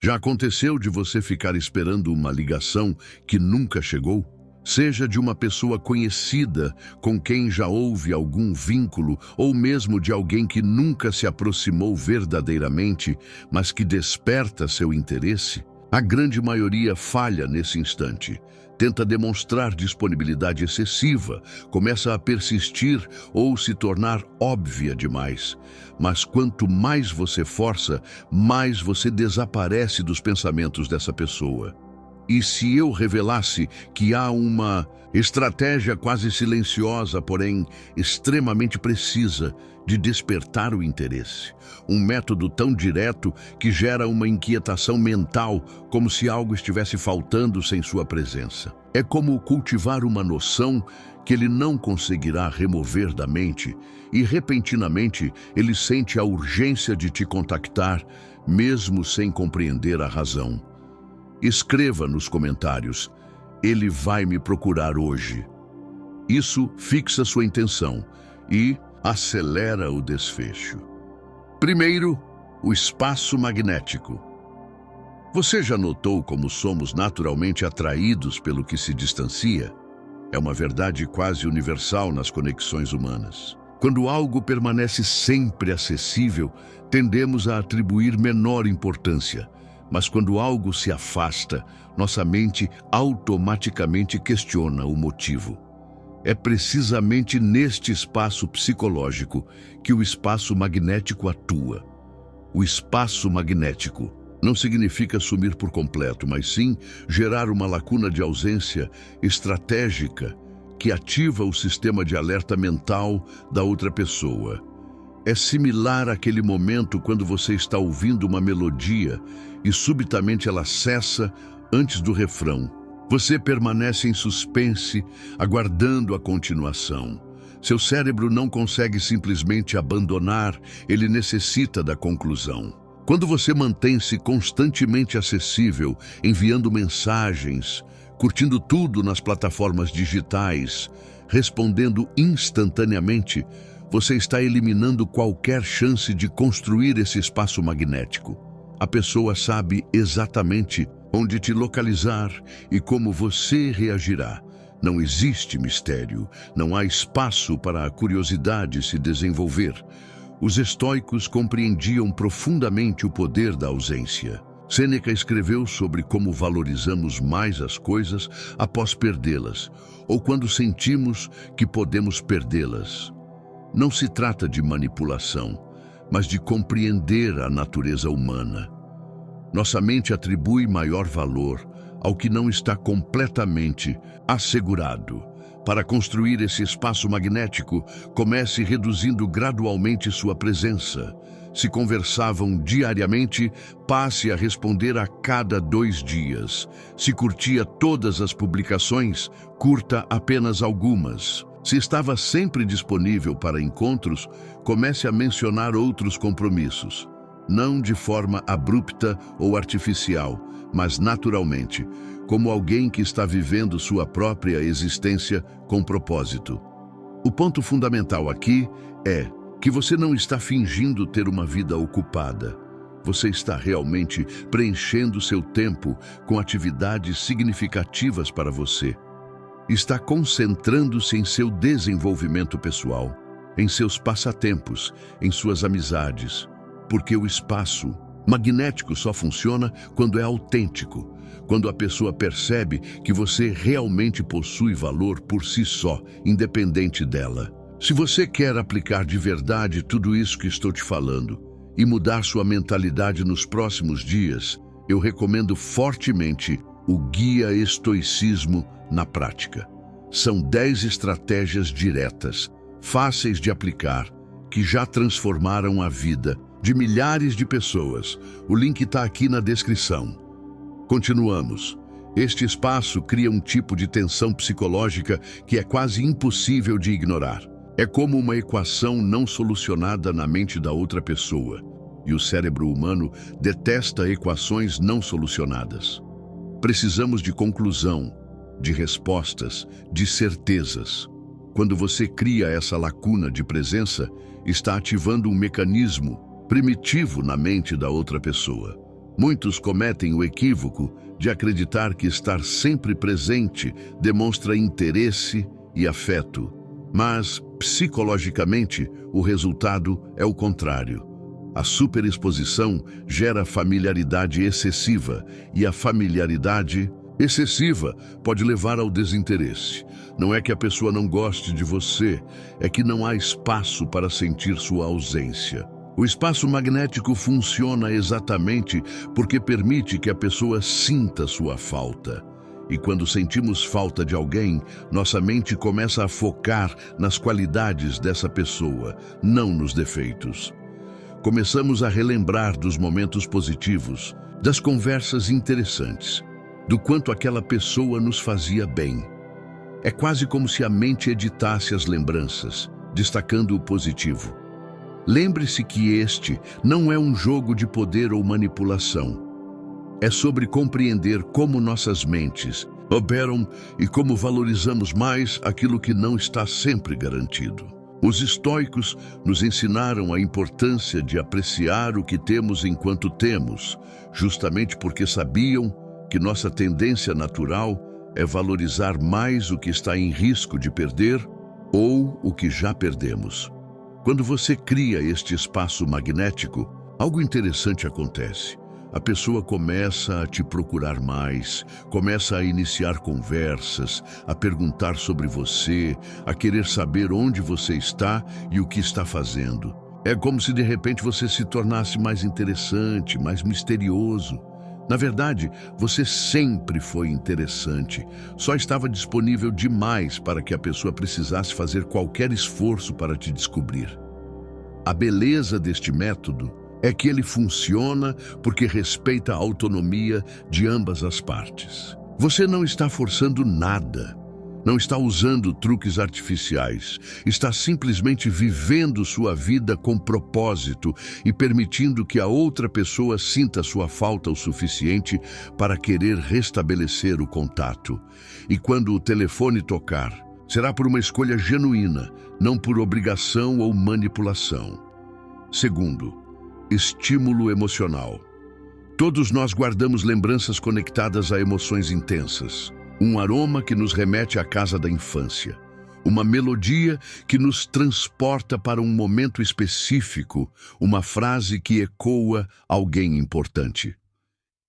Já aconteceu de você ficar esperando uma ligação que nunca chegou? Seja de uma pessoa conhecida com quem já houve algum vínculo, ou mesmo de alguém que nunca se aproximou verdadeiramente, mas que desperta seu interesse? A grande maioria falha nesse instante. Tenta demonstrar disponibilidade excessiva, começa a persistir ou se tornar óbvia demais. Mas quanto mais você força, mais você desaparece dos pensamentos dessa pessoa. E se eu revelasse que há uma estratégia quase silenciosa, porém extremamente precisa, de despertar o interesse? Um método tão direto que gera uma inquietação mental, como se algo estivesse faltando sem sua presença. É como cultivar uma noção que ele não conseguirá remover da mente, e repentinamente ele sente a urgência de te contactar, mesmo sem compreender a razão. Escreva nos comentários: ele vai me procurar hoje. Isso fixa sua intenção e acelera o desfecho. Primeiro, o espaço magnético. Você já notou como somos naturalmente atraídos pelo que se distancia? É uma verdade quase universal nas conexões humanas. Quando algo permanece sempre acessível, tendemos a atribuir menor importância. Mas quando algo se afasta, nossa mente automaticamente questiona o motivo. É precisamente neste espaço psicológico que o espaço magnético atua. O espaço magnético não significa sumir por completo, mas sim gerar uma lacuna de ausência estratégica que ativa o sistema de alerta mental da outra pessoa. É similar àquele momento quando você está ouvindo uma melodia e subitamente ela cessa antes do refrão. Você permanece em suspense, aguardando a continuação. Seu cérebro não consegue simplesmente abandonar, ele necessita da conclusão. Quando você mantém-se constantemente acessível, enviando mensagens, curtindo tudo nas plataformas digitais, respondendo instantaneamente, você está eliminando qualquer chance de construir esse espaço magnético. A pessoa sabe exatamente onde te localizar e como você reagirá. Não existe mistério, não há espaço para a curiosidade se desenvolver. Os estoicos compreendiam profundamente o poder da ausência. Sêneca escreveu sobre como valorizamos mais as coisas após perdê-las, ou quando sentimos que podemos perdê-las. Não se trata de manipulação, mas de compreender a natureza humana. Nossa mente atribui maior valor ao que não está completamente assegurado. Para construir esse espaço magnético, comece reduzindo gradualmente sua presença. Se conversavam diariamente, passe a responder a cada 2 dias. Se curtia todas as publicações, curta apenas algumas. Se estava sempre disponível para encontros, comece a mencionar outros compromissos. Não de forma abrupta ou artificial, mas naturalmente, como alguém que está vivendo sua própria existência com propósito. O ponto fundamental aqui é que você não está fingindo ter uma vida ocupada. Você está realmente preenchendo seu tempo com atividades significativas para você. Está concentrando-se em seu desenvolvimento pessoal, em seus passatempos, em suas amizades, porque o espaço magnético só funciona quando é autêntico, quando a pessoa percebe que você realmente possui valor por si só, independente dela. Se você quer aplicar de verdade tudo isso que estou te falando e mudar sua mentalidade nos próximos dias, eu recomendo fortemente o Guia Estoicismo na Prática. São 10 estratégias diretas, fáceis de aplicar, que já transformaram a vida de milhares de pessoas. O link está aqui na descrição. Continuamos. Este espaço cria um tipo de tensão psicológica que é quase impossível de ignorar. É como uma equação não solucionada na mente da outra pessoa, e o cérebro humano detesta equações não solucionadas. Precisamos de conclusão, de respostas, de certezas. Quando você cria essa lacuna de presença, está ativando um mecanismo primitivo na mente da outra pessoa. Muitos cometem o equívoco de acreditar que estar sempre presente demonstra interesse e afeto, mas, psicologicamente, o resultado é o contrário. A superexposição gera familiaridade excessiva e a familiaridade excessiva pode levar ao desinteresse. Não é que a pessoa não goste de você, é que não há espaço para sentir sua ausência. O espaço magnético funciona exatamente porque permite que a pessoa sinta sua falta. E quando sentimos falta de alguém, nossa mente começa a focar nas qualidades dessa pessoa, não nos defeitos. Começamos a relembrar dos momentos positivos, das conversas interessantes, do quanto aquela pessoa nos fazia bem. É quase como se a mente editasse as lembranças, destacando o positivo. Lembre-se que este não é um jogo de poder ou manipulação. É sobre compreender como nossas mentes operam e como valorizamos mais aquilo que não está sempre garantido. Os estoicos nos ensinaram a importância de apreciar o que temos enquanto temos, justamente porque sabiam que nossa tendência natural é valorizar mais o que está em risco de perder ou o que já perdemos. Quando você cria este espaço magnético, algo interessante acontece. A pessoa começa a te procurar mais, começa a iniciar conversas, a perguntar sobre você, a querer saber onde você está e o que está fazendo. É como se de repente você se tornasse mais interessante, mais misterioso. Na verdade, você sempre foi interessante, só estava disponível demais para que a pessoa precisasse fazer qualquer esforço para te descobrir. A beleza deste método é que ele funciona porque respeita a autonomia de ambas as partes. Você não está forçando nada, não está usando truques artificiais, está simplesmente vivendo sua vida com propósito e permitindo que a outra pessoa sinta sua falta o suficiente para querer restabelecer o contato. E quando o telefone tocar, será por uma escolha genuína, não por obrigação ou manipulação. Segundo, estímulo emocional. Todos nós guardamos lembranças conectadas a emoções intensas. Um aroma que nos remete à casa da infância. Uma melodia que nos transporta para um momento específico. Uma frase que ecoa alguém importante.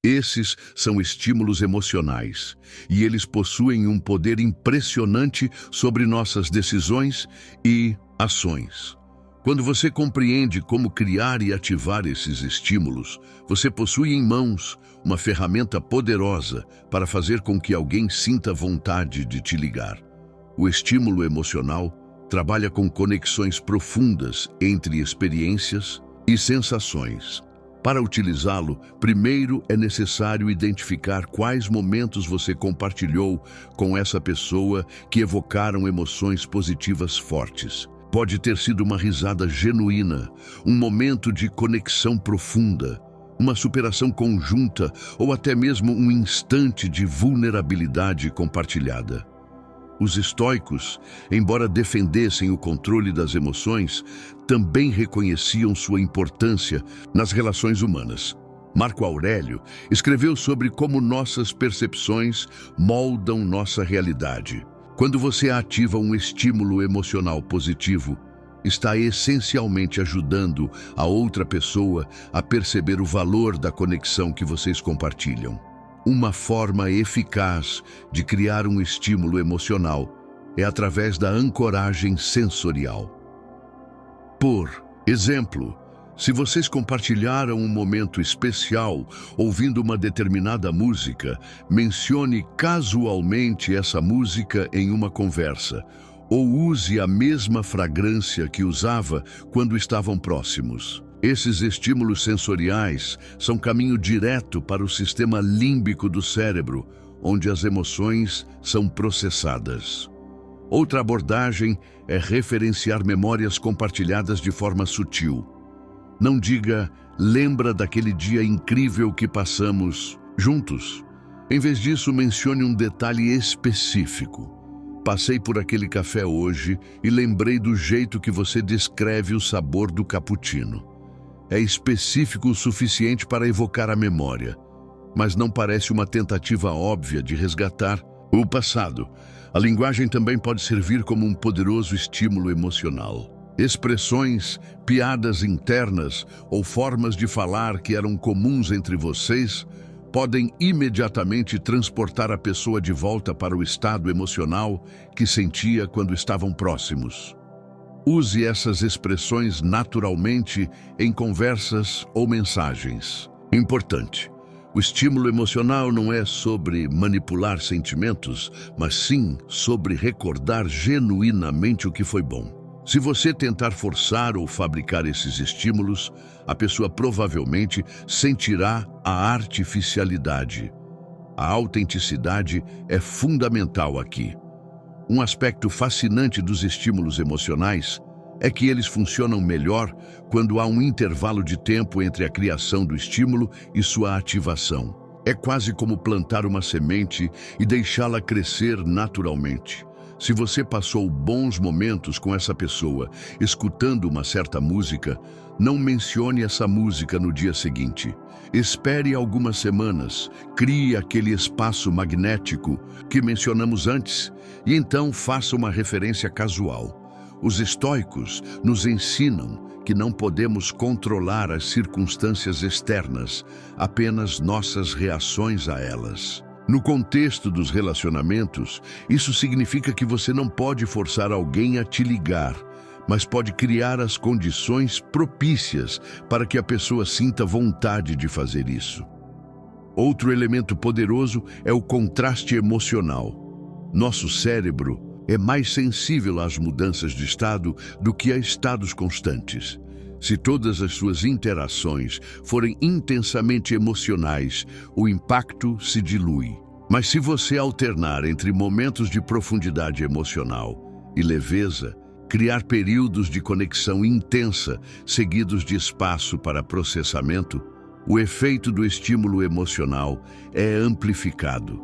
Esses são estímulos emocionais, e eles possuem um poder impressionante sobre nossas decisões e ações. Quando você compreende como criar e ativar esses estímulos, você possui em mãos uma ferramenta poderosa para fazer com que alguém sinta vontade de te ligar. O estímulo emocional trabalha com conexões profundas entre experiências e sensações. Para utilizá-lo, primeiro é necessário identificar quais momentos você compartilhou com essa pessoa que evocaram emoções positivas fortes. Pode ter sido uma risada genuína, um momento de conexão profunda, uma superação conjunta ou até mesmo um instante de vulnerabilidade compartilhada. Os estoicos, embora defendessem o controle das emoções, também reconheciam sua importância nas relações humanas. Marco Aurélio escreveu sobre como nossas percepções moldam nossa realidade. Quando você ativa um estímulo emocional positivo, está essencialmente ajudando a outra pessoa a perceber o valor da conexão que vocês compartilham. Uma forma eficaz de criar um estímulo emocional é através da ancoragem sensorial. Por exemplo, se vocês compartilharam um momento especial ouvindo uma determinada música, mencione casualmente essa música em uma conversa, ou use a mesma fragrância que usava quando estavam próximos. Esses estímulos sensoriais são caminho direto para o sistema límbico do cérebro, onde as emoções são processadas. Outra abordagem é referenciar memórias compartilhadas de forma sutil. Não diga, lembra daquele dia incrível que passamos juntos. Em vez disso, mencione um detalhe específico. Passei por aquele café hoje e lembrei do jeito que você descreve o sabor do cappuccino. É específico o suficiente para evocar a memória, mas não parece uma tentativa óbvia de resgatar o passado. A linguagem também pode servir como um poderoso estímulo emocional. Expressões, piadas internas ou formas de falar que eram comuns entre vocês podem imediatamente transportar a pessoa de volta para o estado emocional que sentia quando estavam próximos. Use essas expressões naturalmente em conversas ou mensagens. Importante: o estímulo emocional não é sobre manipular sentimentos, mas sim sobre recordar genuinamente o que foi bom. Se você tentar forçar ou fabricar esses estímulos, a pessoa provavelmente sentirá a artificialidade. A autenticidade é fundamental aqui. Um aspecto fascinante dos estímulos emocionais é que eles funcionam melhor quando há um intervalo de tempo entre a criação do estímulo e sua ativação. É quase como plantar uma semente e deixá-la crescer naturalmente. Se você passou bons momentos com essa pessoa, escutando uma certa música, não mencione essa música no dia seguinte. Espere algumas semanas, crie aquele espaço magnético que mencionamos antes e então faça uma referência casual. Os estoicos nos ensinam que não podemos controlar as circunstâncias externas, apenas nossas reações a elas. No contexto dos relacionamentos, isso significa que você não pode forçar alguém a te ligar, mas pode criar as condições propícias para que a pessoa sinta vontade de fazer isso. Outro elemento poderoso é o contraste emocional. Nosso cérebro é mais sensível às mudanças de estado do que a estados constantes. Se todas as suas interações forem intensamente emocionais, o impacto se dilui. Mas se você alternar entre momentos de profundidade emocional e leveza, criar períodos de conexão intensa, seguidos de espaço para processamento, o efeito do estímulo emocional é amplificado.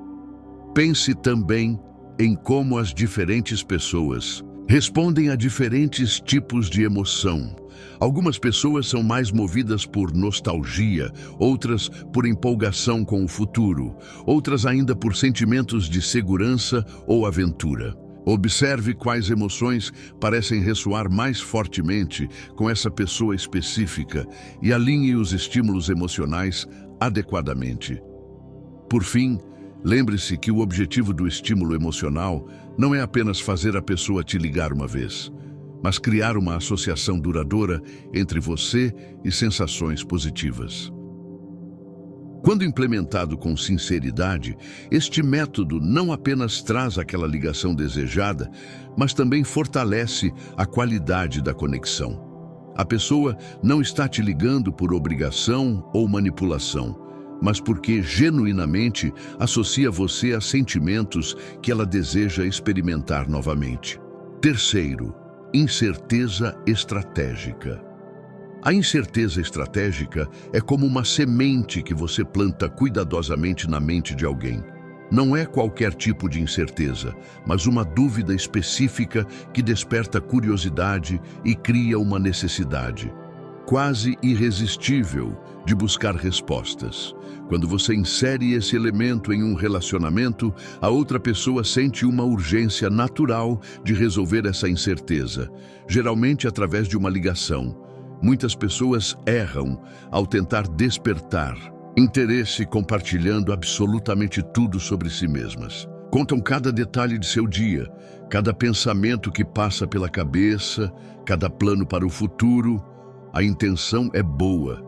Pense também em como as diferentes pessoas respondem a diferentes tipos de emoção. Algumas pessoas são mais movidas por nostalgia, outras por empolgação com o futuro, outras ainda por sentimentos de segurança ou aventura. Observe quais emoções parecem ressoar mais fortemente com essa pessoa específica e alinhe os estímulos emocionais adequadamente. Por fim, lembre-se que o objetivo do estímulo emocional não é apenas fazer a pessoa te ligar uma vez, mas criar uma associação duradoura entre você e sensações positivas. Quando implementado com sinceridade, este método não apenas traz aquela ligação desejada, mas também fortalece a qualidade da conexão. A pessoa não está te ligando por obrigação ou manipulação, mas porque genuinamente associa você a sentimentos que ela deseja experimentar novamente. Terceiro, incerteza estratégica. A incerteza estratégica é como uma semente que você planta cuidadosamente na mente de alguém. Não é qualquer tipo de incerteza, mas uma dúvida específica que desperta curiosidade e cria uma necessidade quase irresistível de buscar respostas. Quando você insere esse elemento em um relacionamento, a outra pessoa sente uma urgência natural de resolver essa incerteza, geralmente através de uma ligação. Muitas pessoas erram ao tentar despertar interesse compartilhando absolutamente tudo sobre si mesmas. Contam cada detalhe de seu dia, cada pensamento que passa pela cabeça, cada plano para o futuro. A intenção é boa.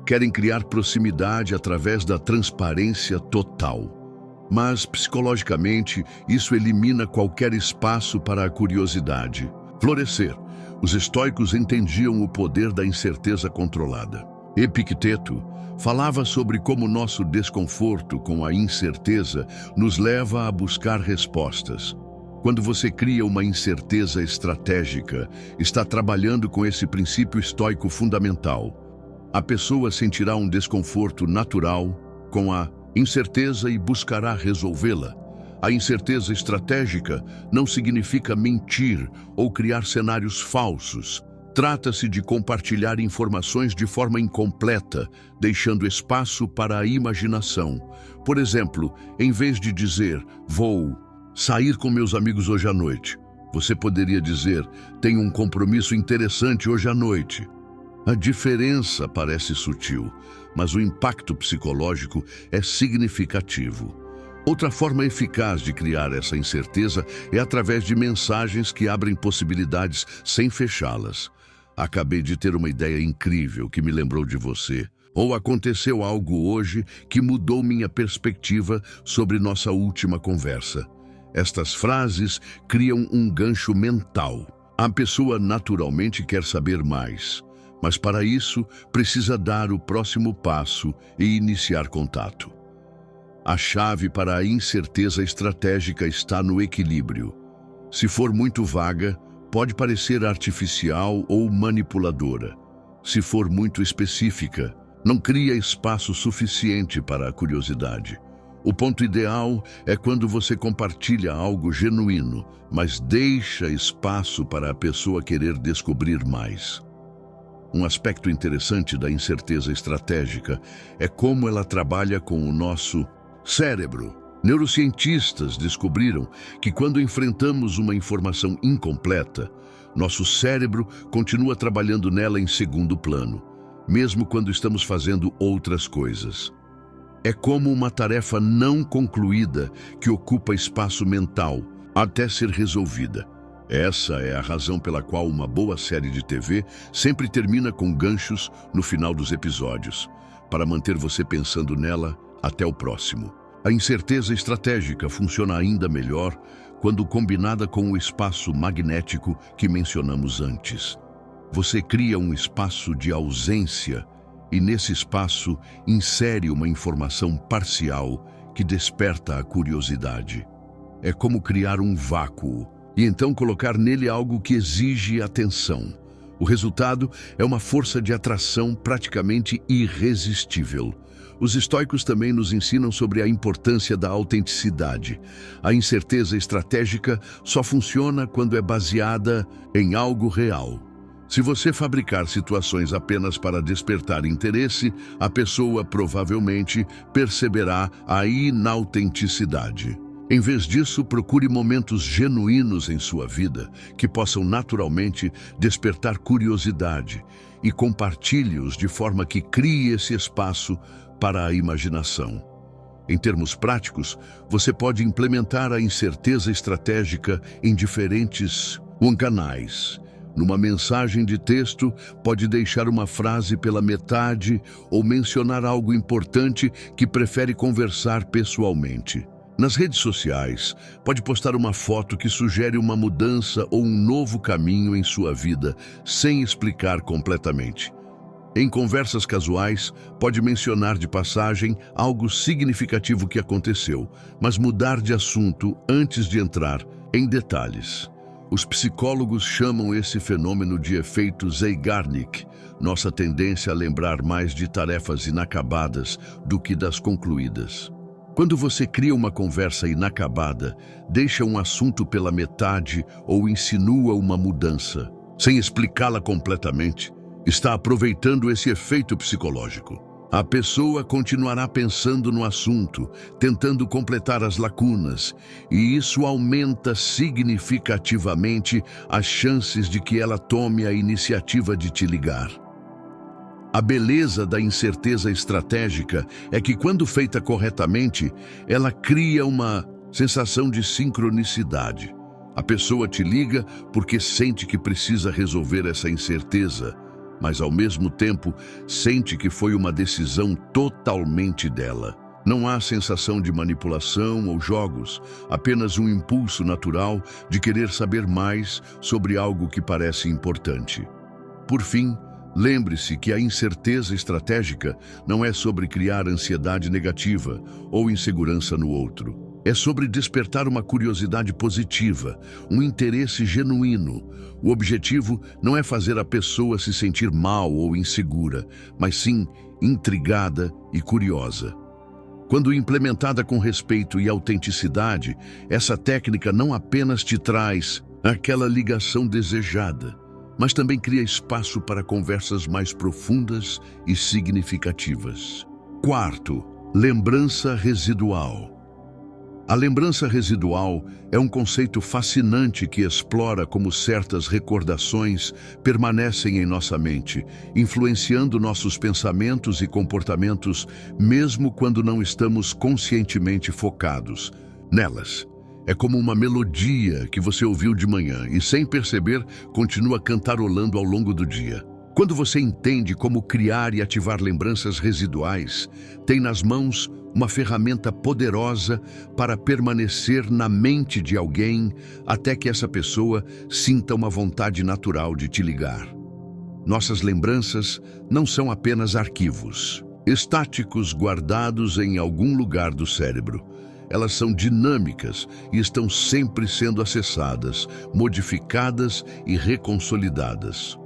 Querem criar proximidade através da transparência total. Mas, psicologicamente, isso elimina qualquer espaço para a curiosidade. Florescer. Os estoicos entendiam o poder da incerteza controlada. Epicteto falava sobre como nosso desconforto com a incerteza nos leva a buscar respostas. Quando você cria uma incerteza estratégica, está trabalhando com esse princípio estoico fundamental. A pessoa sentirá um desconforto natural com a incerteza e buscará resolvê-la. A incerteza estratégica não significa mentir ou criar cenários falsos. Trata-se de compartilhar informações de forma incompleta, deixando espaço para a imaginação. Por exemplo, em vez de dizer, vou sair com meus amigos hoje à noite, você poderia dizer, tenho um compromisso interessante hoje à noite. A diferença parece sutil, mas o impacto psicológico é significativo. Outra forma eficaz de criar essa incerteza é através de mensagens que abrem possibilidades sem fechá-las. Acabei de ter uma ideia incrível que me lembrou de você. Ou aconteceu algo hoje que mudou minha perspectiva sobre nossa última conversa. Estas frases criam um gancho mental. A pessoa naturalmente quer saber mais, mas para isso precisa dar o próximo passo e iniciar contato. A chave para a incerteza estratégica está no equilíbrio. Se for muito vaga, pode parecer artificial ou manipuladora. Se for muito específica, não cria espaço suficiente para a curiosidade. O ponto ideal é quando você compartilha algo genuíno, mas deixa espaço para a pessoa querer descobrir mais. Um aspecto interessante da incerteza estratégica é como ela trabalha com o nosso cérebro. Neurocientistas descobriram que quando enfrentamos uma informação incompleta, nosso cérebro continua trabalhando nela em segundo plano, mesmo quando estamos fazendo outras coisas. É como uma tarefa não concluída que ocupa espaço mental até ser resolvida. Essa é a razão pela qual uma boa série de TV sempre termina com ganchos no final dos episódios, para manter você pensando nela até o próximo. A incerteza estratégica funciona ainda melhor quando combinada com o espaço magnético que mencionamos antes. Você cria um espaço de ausência e nesse espaço insere uma informação parcial que desperta a curiosidade. É como criar um vácuo e então colocar nele algo que exige atenção. O resultado é uma força de atração praticamente irresistível. Os estoicos também nos ensinam sobre a importância da autenticidade. A incerteza estratégica só funciona quando é baseada em algo real. Se você fabricar situações apenas para despertar interesse, a pessoa provavelmente perceberá a inautenticidade. Em vez disso, procure momentos genuínos em sua vida que possam naturalmente despertar curiosidade e compartilhe-os de forma que crie esse espaço para a imaginação. Em termos práticos, você pode implementar a incerteza estratégica em diferentes canais. Numa mensagem de texto, pode deixar uma frase pela metade ou mencionar algo importante que prefere conversar pessoalmente. Nas redes sociais, pode postar uma foto que sugere uma mudança ou um novo caminho em sua vida, sem explicar completamente. Em conversas casuais, pode mencionar de passagem algo significativo que aconteceu, mas mudar de assunto antes de entrar em detalhes. Os psicólogos chamam esse fenômeno de efeito Zeigarnik, nossa tendência a lembrar mais de tarefas inacabadas do que das concluídas. Quando você cria uma conversa inacabada, deixa um assunto pela metade ou insinua uma mudança, sem explicá-la completamente, está aproveitando esse efeito psicológico. A pessoa continuará pensando no assunto, tentando completar as lacunas, e isso aumenta significativamente as chances de que ela tome a iniciativa de te ligar. A beleza da incerteza estratégica é que, quando feita corretamente, ela cria uma sensação de sincronicidade. A pessoa te liga porque sente que precisa resolver essa incerteza, mas ao mesmo tempo sente que foi uma decisão totalmente dela. Não há sensação de manipulação ou jogos, apenas um impulso natural de querer saber mais sobre algo que parece importante. Por fim, lembre-se que a incerteza estratégica não é sobre criar ansiedade negativa ou insegurança no outro. É sobre despertar uma curiosidade positiva, um interesse genuíno. O objetivo não é fazer a pessoa se sentir mal ou insegura, mas sim intrigada e curiosa. Quando implementada com respeito e autenticidade, essa técnica não apenas te traz aquela ligação desejada, mas também cria espaço para conversas mais profundas e significativas. Quarto, lembrança residual. A lembrança residual é um conceito fascinante que explora como certas recordações permanecem em nossa mente, influenciando nossos pensamentos e comportamentos, mesmo quando não estamos conscientemente focados nelas. É como uma melodia que você ouviu de manhã e, sem perceber, continua cantarolando ao longo do dia. Quando você entende como criar e ativar lembranças residuais, tem nas mãos uma ferramenta poderosa para permanecer na mente de alguém até que essa pessoa sinta uma vontade natural de te ligar. Nossas lembranças não são apenas arquivos estáticos guardados em algum lugar do cérebro. Elas são dinâmicas e estão sempre sendo acessadas, modificadas e reconsolidadas.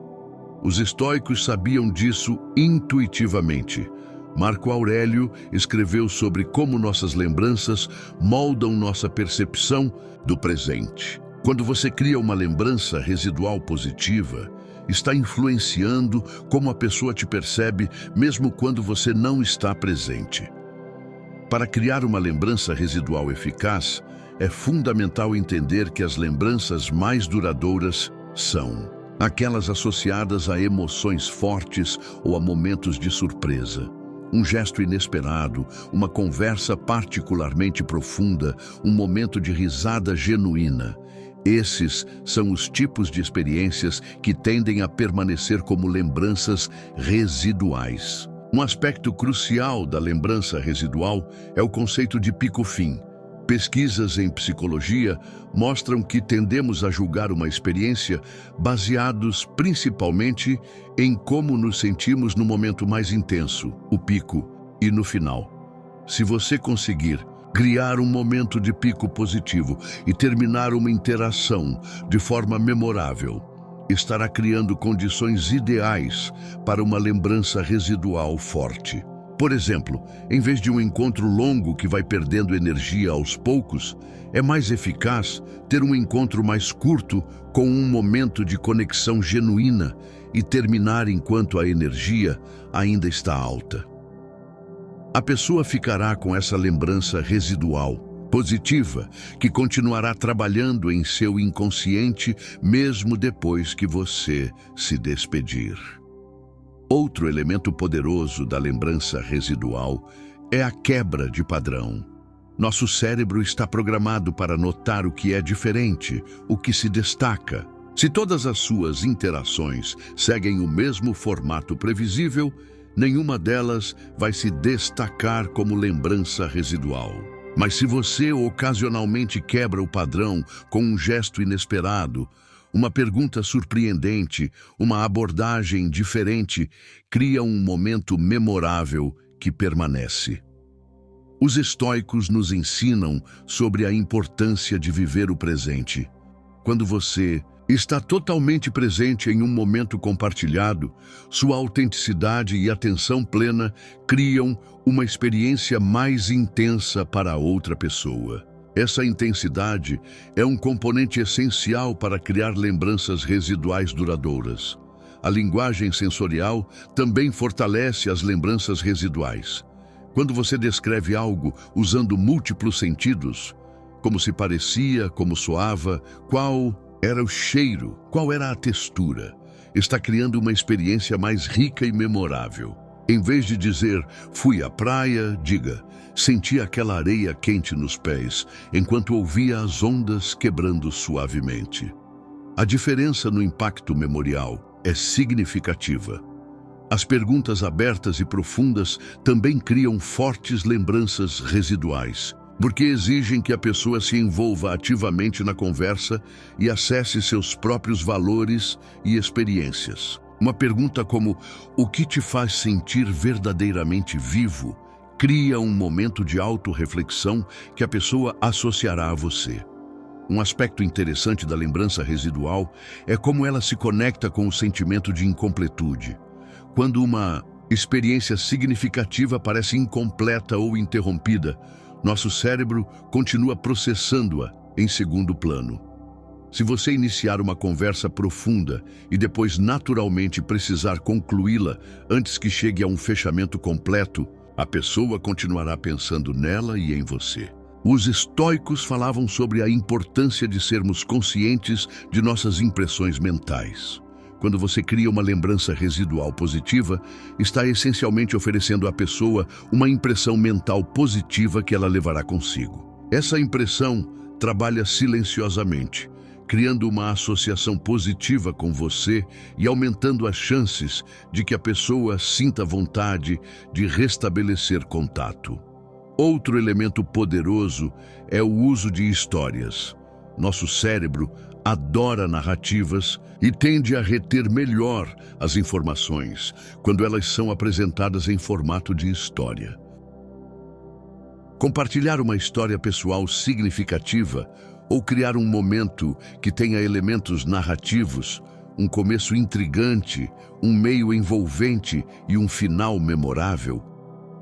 Os estoicos sabiam disso intuitivamente. Marco Aurélio escreveu sobre como nossas lembranças moldam nossa percepção do presente. Quando você cria uma lembrança residual positiva, está influenciando como a pessoa te percebe, mesmo quando você não está presente. Para criar uma lembrança residual eficaz, é fundamental entender que as lembranças mais duradouras são aquelas associadas a emoções fortes ou a momentos de surpresa. Um gesto inesperado, uma conversa particularmente profunda, um momento de risada genuína. Esses são os tipos de experiências que tendem a permanecer como lembranças residuais. Um aspecto crucial da lembrança residual é o conceito de pico-fim. Pesquisas em psicologia mostram que tendemos a julgar uma experiência baseados principalmente em como nos sentimos no momento mais intenso, o pico, e no final. Se você conseguir criar um momento de pico positivo e terminar uma interação de forma memorável, estará criando condições ideais para uma lembrança residual forte. Por exemplo, em vez de um encontro longo que vai perdendo energia aos poucos, é mais eficaz ter um encontro mais curto com um momento de conexão genuína e terminar enquanto a energia ainda está alta. A pessoa ficará com essa lembrança residual, positiva, que continuará trabalhando em seu inconsciente mesmo depois que você se despedir. Outro elemento poderoso da lembrança residual é a quebra de padrão. Nosso cérebro está programado para notar o que é diferente, o que se destaca. Se todas as suas interações seguem o mesmo formato previsível, nenhuma delas vai se destacar como lembrança residual. Mas se você ocasionalmente quebra o padrão com um gesto inesperado, uma pergunta surpreendente, uma abordagem diferente, cria um momento memorável que permanece. Os estoicos nos ensinam sobre a importância de viver o presente. Quando você está totalmente presente em um momento compartilhado, sua autenticidade e atenção plena criam uma experiência mais intensa para a outra pessoa. Essa intensidade é um componente essencial para criar lembranças residuais duradouras. A linguagem sensorial também fortalece as lembranças residuais. Quando você descreve algo usando múltiplos sentidos, como se parecia, como soava, qual era o cheiro, qual era a textura, está criando uma experiência mais rica e memorável. Em vez de dizer, fui à praia, diga, senti aquela areia quente nos pés, enquanto ouvia as ondas quebrando suavemente. A diferença no impacto memorial é significativa. As perguntas abertas e profundas também criam fortes lembranças residuais, porque exigem que a pessoa se envolva ativamente na conversa e acesse seus próprios valores e experiências. Uma pergunta como, o que te faz sentir verdadeiramente vivo? Cria um momento de autorreflexão que a pessoa associará a você. Um aspecto interessante da lembrança residual é como ela se conecta com o sentimento de incompletude. Quando uma experiência significativa parece incompleta ou interrompida, nosso cérebro continua processando-a em segundo plano. Se você iniciar uma conversa profunda e depois naturalmente precisar concluí-la antes que chegue a um fechamento completo, a pessoa continuará pensando nela e em você. Os estoicos falavam sobre a importância de sermos conscientes de nossas impressões mentais. Quando você cria uma lembrança residual positiva, está essencialmente oferecendo à pessoa uma impressão mental positiva que ela levará consigo. Essa impressão trabalha silenciosamente, criando uma associação positiva com você e aumentando as chances de que a pessoa sinta vontade de restabelecer contato. Outro elemento poderoso é o uso de histórias. Nosso cérebro adora narrativas e tende a reter melhor as informações quando elas são apresentadas em formato de história. Compartilhar uma história pessoal significativa ou criar um momento que tenha elementos narrativos, um começo intrigante, um meio envolvente e um final memorável,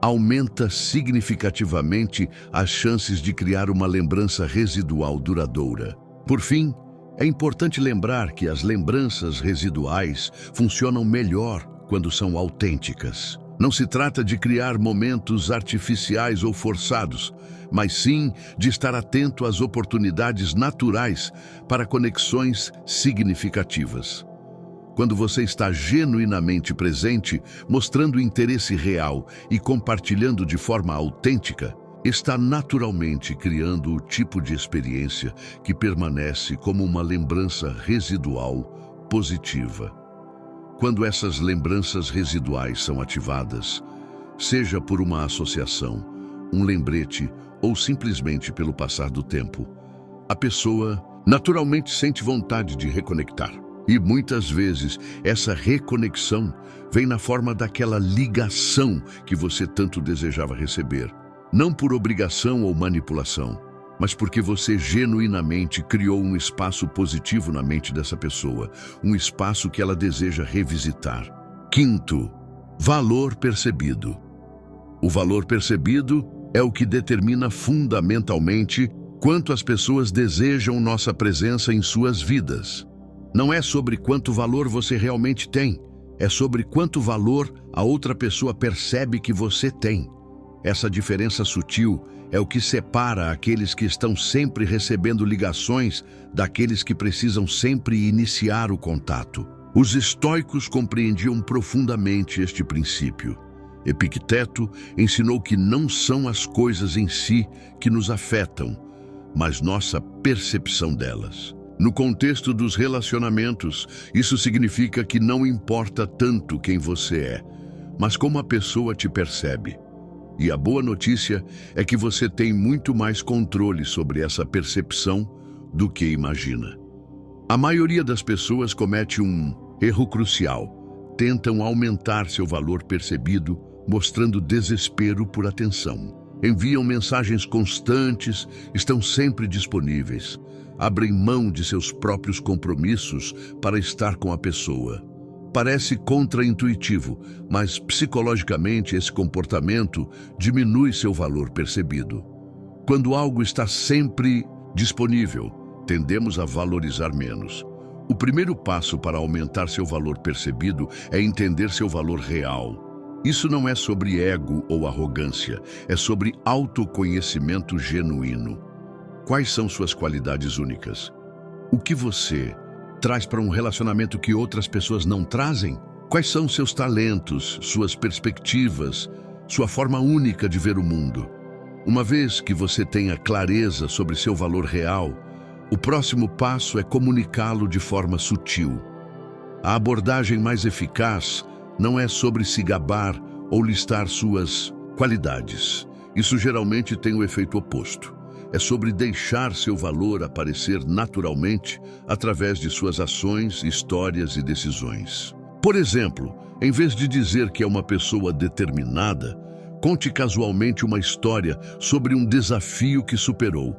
aumenta significativamente as chances de criar uma lembrança residual duradoura. Por fim, é importante lembrar que as lembranças residuais funcionam melhor quando são autênticas. Não se trata de criar momentos artificiais ou forçados, mas sim de estar atento às oportunidades naturais para conexões significativas. Quando você está genuinamente presente, mostrando interesse real e compartilhando de forma autêntica, está naturalmente criando o tipo de experiência que permanece como uma lembrança residual positiva. Quando essas lembranças residuais são ativadas, seja por uma associação, um lembrete ou simplesmente pelo passar do tempo, a pessoa naturalmente sente vontade de reconectar. E muitas vezes essa reconexão vem na forma daquela ligação que você tanto desejava receber. Não por obrigação ou manipulação, mas porque você genuinamente criou um espaço positivo na mente dessa pessoa, um espaço que ela deseja revisitar. Quinto, valor percebido. O valor percebido é o que determina fundamentalmente quanto as pessoas desejam nossa presença em suas vidas. Não é sobre quanto valor você realmente tem, é sobre quanto valor a outra pessoa percebe que você tem. Essa diferença sutil é o que separa aqueles que estão sempre recebendo ligações daqueles que precisam sempre iniciar o contato. Os estoicos compreendiam profundamente este princípio. Epicteto ensinou que não são as coisas em si que nos afetam, mas nossa percepção delas. No contexto dos relacionamentos, isso significa que não importa tanto quem você é, mas como a pessoa te percebe. E a boa notícia é que você tem muito mais controle sobre essa percepção do que imagina. A maioria das pessoas comete um erro crucial. Tentam aumentar seu valor percebido, mostrando desespero por atenção. Enviam mensagens constantes, estão sempre disponíveis. Abrem mão de seus próprios compromissos para estar com a pessoa. Parece contraintuitivo, mas psicologicamente esse comportamento diminui seu valor percebido. Quando algo está sempre disponível, tendemos a valorizar menos. O primeiro passo para aumentar seu valor percebido é entender seu valor real. Isso não é sobre ego ou arrogância, é sobre autoconhecimento genuíno. Quais são suas qualidades únicas? O que você traz para um relacionamento que outras pessoas não trazem? Quais são seus talentos, suas perspectivas, sua forma única de ver o mundo? Uma vez que você tenha clareza sobre seu valor real, o próximo passo é comunicá-lo de forma sutil. A abordagem mais eficaz não é sobre se gabar ou listar suas qualidades. Isso geralmente tem o efeito oposto. É sobre deixar seu valor aparecer naturalmente através de suas ações, histórias e decisões. Por exemplo, em vez de dizer que é uma pessoa determinada, conte casualmente uma história sobre um desafio que superou.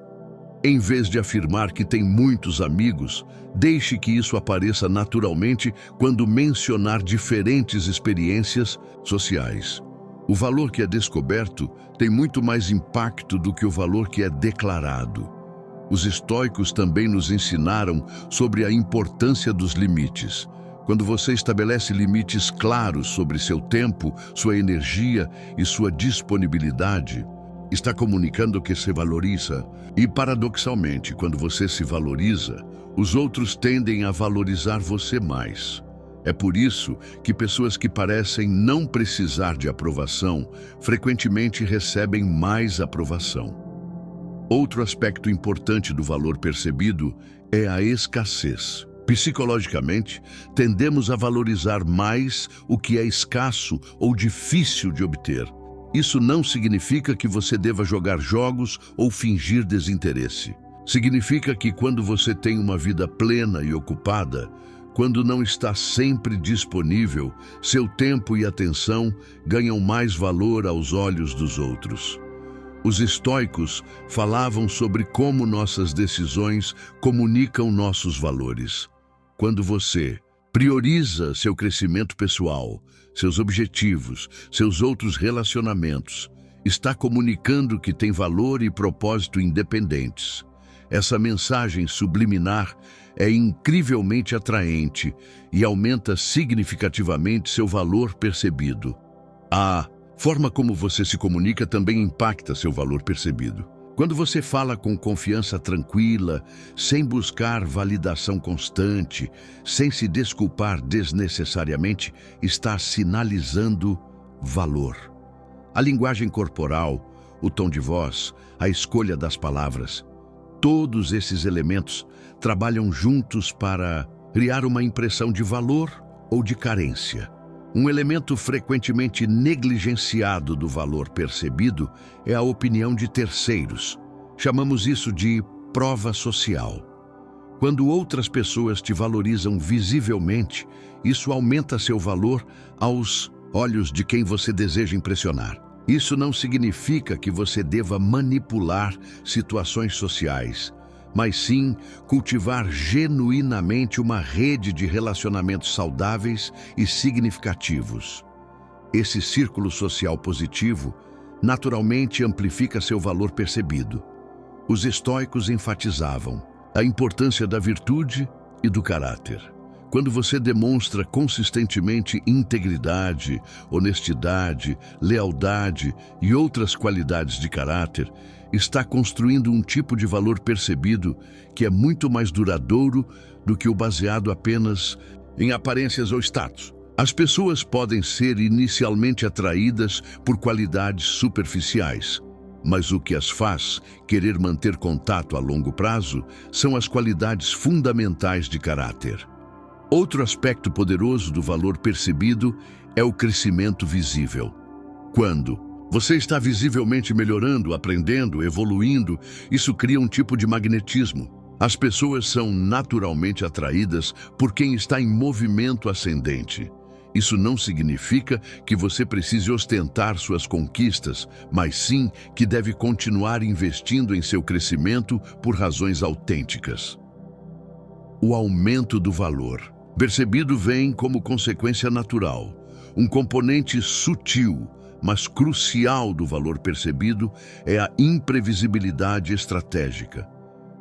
Em vez de afirmar que tem muitos amigos, deixe que isso apareça naturalmente quando mencionar diferentes experiências sociais. O valor que é descoberto tem muito mais impacto do que o valor que é declarado. Os estoicos também nos ensinaram sobre a importância dos limites. Quando você estabelece limites claros sobre seu tempo, sua energia e sua disponibilidade, está comunicando que se valoriza. E, paradoxalmente, quando você se valoriza, os outros tendem a valorizar você mais. É por isso que pessoas que parecem não precisar de aprovação frequentemente recebem mais aprovação. Outro aspecto importante do valor percebido é a escassez. Psicologicamente, tendemos a valorizar mais o que é escasso ou difícil de obter. Isso não significa que você deva jogar jogos ou fingir desinteresse. Significa que quando você tem uma vida plena e ocupada, quando não está sempre disponível, seu tempo e atenção ganham mais valor aos olhos dos outros. Os estoicos falavam sobre como nossas decisões comunicam nossos valores. Quando você prioriza seu crescimento pessoal, seus objetivos, seus outros relacionamentos, está comunicando que tem valor e propósito independentes. Essa mensagem subliminar é incrivelmente atraente e aumenta significativamente seu valor percebido. A forma como você se comunica também impacta seu valor percebido. Quando você fala com confiança tranquila, sem buscar validação constante, sem se desculpar desnecessariamente, está sinalizando valor. A linguagem corporal, o tom de voz, a escolha das palavras, todos esses elementos trabalham juntos para criar uma impressão de valor ou de carência. Um elemento frequentemente negligenciado do valor percebido é a opinião de terceiros. Chamamos isso de prova social. Quando outras pessoas te valorizam visivelmente, isso aumenta seu valor aos olhos de quem você deseja impressionar. Isso não significa que você deva manipular situações sociais, mas sim cultivar genuinamente uma rede de relacionamentos saudáveis e significativos. Esse círculo social positivo naturalmente amplifica seu valor percebido. Os estoicos enfatizavam a importância da virtude e do caráter. Quando você demonstra consistentemente integridade, honestidade, lealdade e outras qualidades de caráter, está construindo um tipo de valor percebido que é muito mais duradouro do que o baseado apenas em aparências ou status. As pessoas podem ser inicialmente atraídas por qualidades superficiais, mas o que as faz querer manter contato a longo prazo são as qualidades fundamentais de caráter. Outro aspecto poderoso do valor percebido é o crescimento visível. Quando você está visivelmente melhorando, aprendendo, evoluindo, isso cria um tipo de magnetismo. As pessoas são naturalmente atraídas por quem está em movimento ascendente. Isso não significa que você precise ostentar suas conquistas, mas sim que deve continuar investindo em seu crescimento por razões autênticas. O aumento do valor percebido vem como consequência natural. Um componente sutil, mas crucial do valor percebido é a imprevisibilidade estratégica.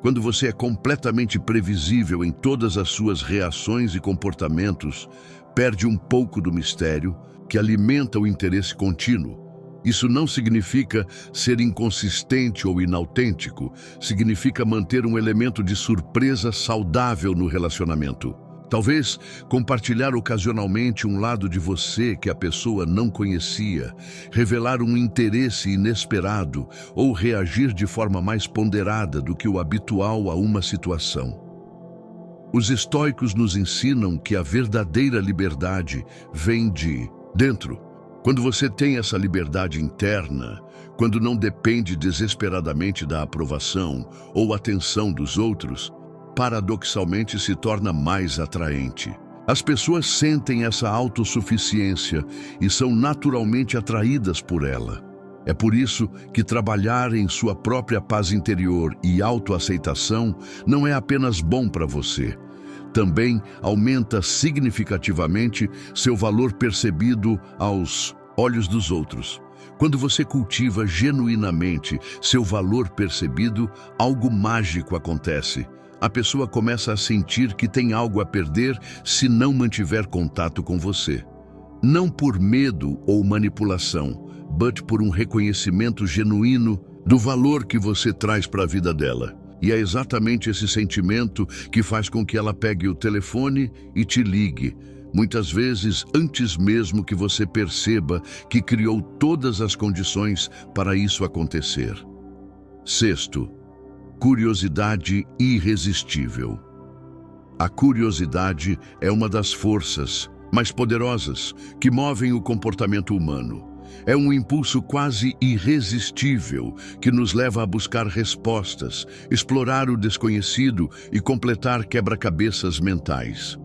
Quando você é completamente previsível em todas as suas reações e comportamentos, perde um pouco do mistério que alimenta o interesse contínuo. Isso não significa ser inconsistente ou inautêntico, significa manter um elemento de surpresa saudável no relacionamento. Talvez compartilhar ocasionalmente um lado de você que a pessoa não conhecia, revelar um interesse inesperado ou reagir de forma mais ponderada do que o habitual a uma situação. Os estoicos nos ensinam que a verdadeira liberdade vem de dentro. Quando você tem essa liberdade interna, quando não depende desesperadamente da aprovação ou atenção dos outros, paradoxalmente se torna mais atraente. As pessoas sentem essa autossuficiência e são naturalmente atraídas por ela. É por isso que trabalhar em sua própria paz interior e autoaceitação não é apenas bom para você. Também aumenta significativamente seu valor percebido aos olhos dos outros. Quando você cultiva genuinamente seu valor percebido, algo mágico acontece. A pessoa começa a sentir que tem algo a perder se não mantiver contato com você. Não por medo ou manipulação, mas por um reconhecimento genuíno do valor que você traz para a vida dela. E é exatamente esse sentimento que faz com que ela pegue o telefone e te ligue, muitas vezes antes mesmo que você perceba que criou todas as condições para isso acontecer. Sexto, curiosidade irresistível. A curiosidade é uma das forças mais poderosas que movem o comportamento humano. É um impulso quase irresistível que nos leva a buscar respostas, explorar o desconhecido e completar quebra-cabeças mentais.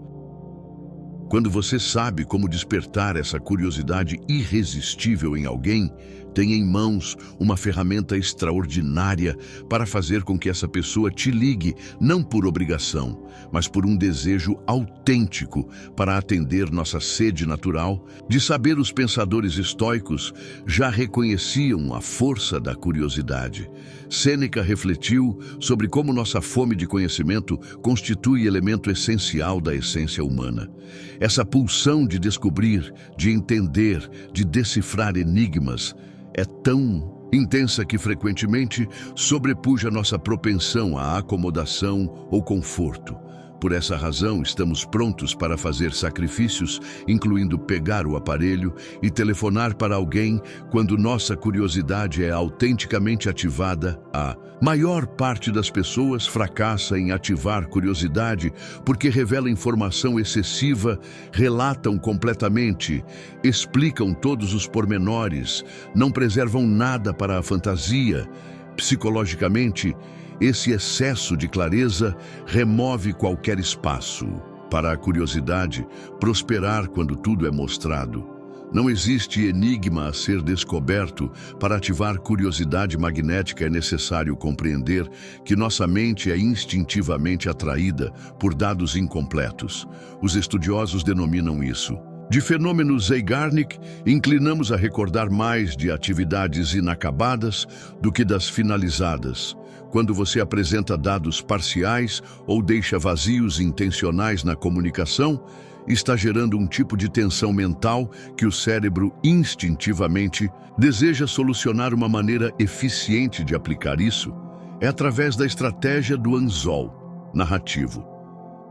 Quando você sabe como despertar essa curiosidade irresistível em alguém, tem em mãos uma ferramenta extraordinária para fazer com que essa pessoa te ligue, não por obrigação, mas por um desejo autêntico para atender nossa sede natural de saber. Os pensadores estoicos já reconheciam a força da curiosidade. Sêneca refletiu sobre como nossa fome de conhecimento constitui elemento essencial da essência humana. Essa pulsão de descobrir, de entender, de decifrar enigmas é tão intensa que frequentemente sobrepuja nossa propensão à acomodação ou conforto. Por essa razão, estamos prontos para fazer sacrifícios, incluindo pegar o aparelho e telefonar para alguém quando nossa curiosidade é autenticamente ativada. A maior parte das pessoas fracassa em ativar curiosidade porque revela informação excessiva, relatam completamente, explicam todos os pormenores, não preservam nada para a fantasia. Psicologicamente, esse excesso de clareza remove qualquer espaço para a curiosidade prosperar quando tudo é mostrado. Não existe enigma a ser descoberto. Para ativar curiosidade magnética é necessário compreender que nossa mente é instintivamente atraída por dados incompletos. Os estudiosos denominam isso de fenômeno Zeigarnik. Inclinamos a recordar mais de atividades inacabadas do que das finalizadas. Quando você apresenta dados parciais ou deixa vazios intencionais na comunicação, está gerando um tipo de tensão mental que o cérebro instintivamente deseja solucionar. Uma maneira eficiente de aplicar isso é através da estratégia do anzol narrativo.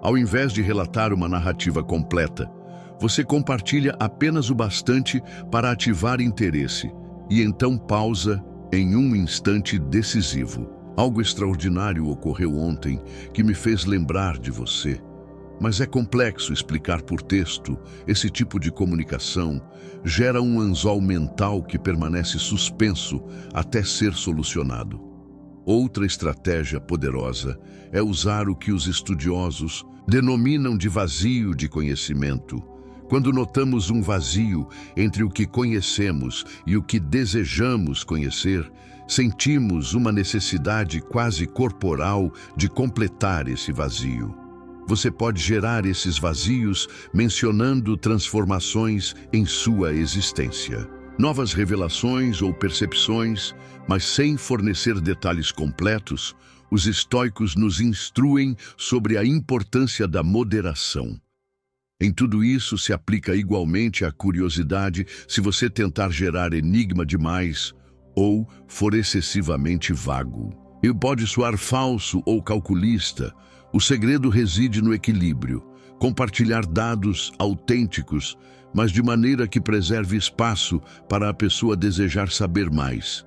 Ao invés de relatar uma narrativa completa, você compartilha apenas o bastante para ativar interesse e então pausa em um instante decisivo. Algo extraordinário ocorreu ontem que me fez lembrar de você. Mas é complexo explicar por texto. Esse tipo de comunicação gera um anzol mental que permanece suspenso até ser solucionado. Outra estratégia poderosa é usar o que os estudiosos denominam de vazio de conhecimento. Quando notamos um vazio entre o que conhecemos e o que desejamos conhecer, sentimos uma necessidade quase corporal de completar esse vazio. Você pode gerar esses vazios mencionando transformações em sua existência, novas revelações ou percepções, mas sem fornecer detalhes completos. Os estoicos nos instruem sobre a importância da moderação. Em tudo isso se aplica igualmente a curiosidade. Se você tentar gerar enigma demais ou for excessivamente vago, e pode soar falso ou calculista. O segredo reside no equilíbrio. Compartilhar dados autênticos, mas de maneira que preserve espaço para a pessoa desejar saber mais.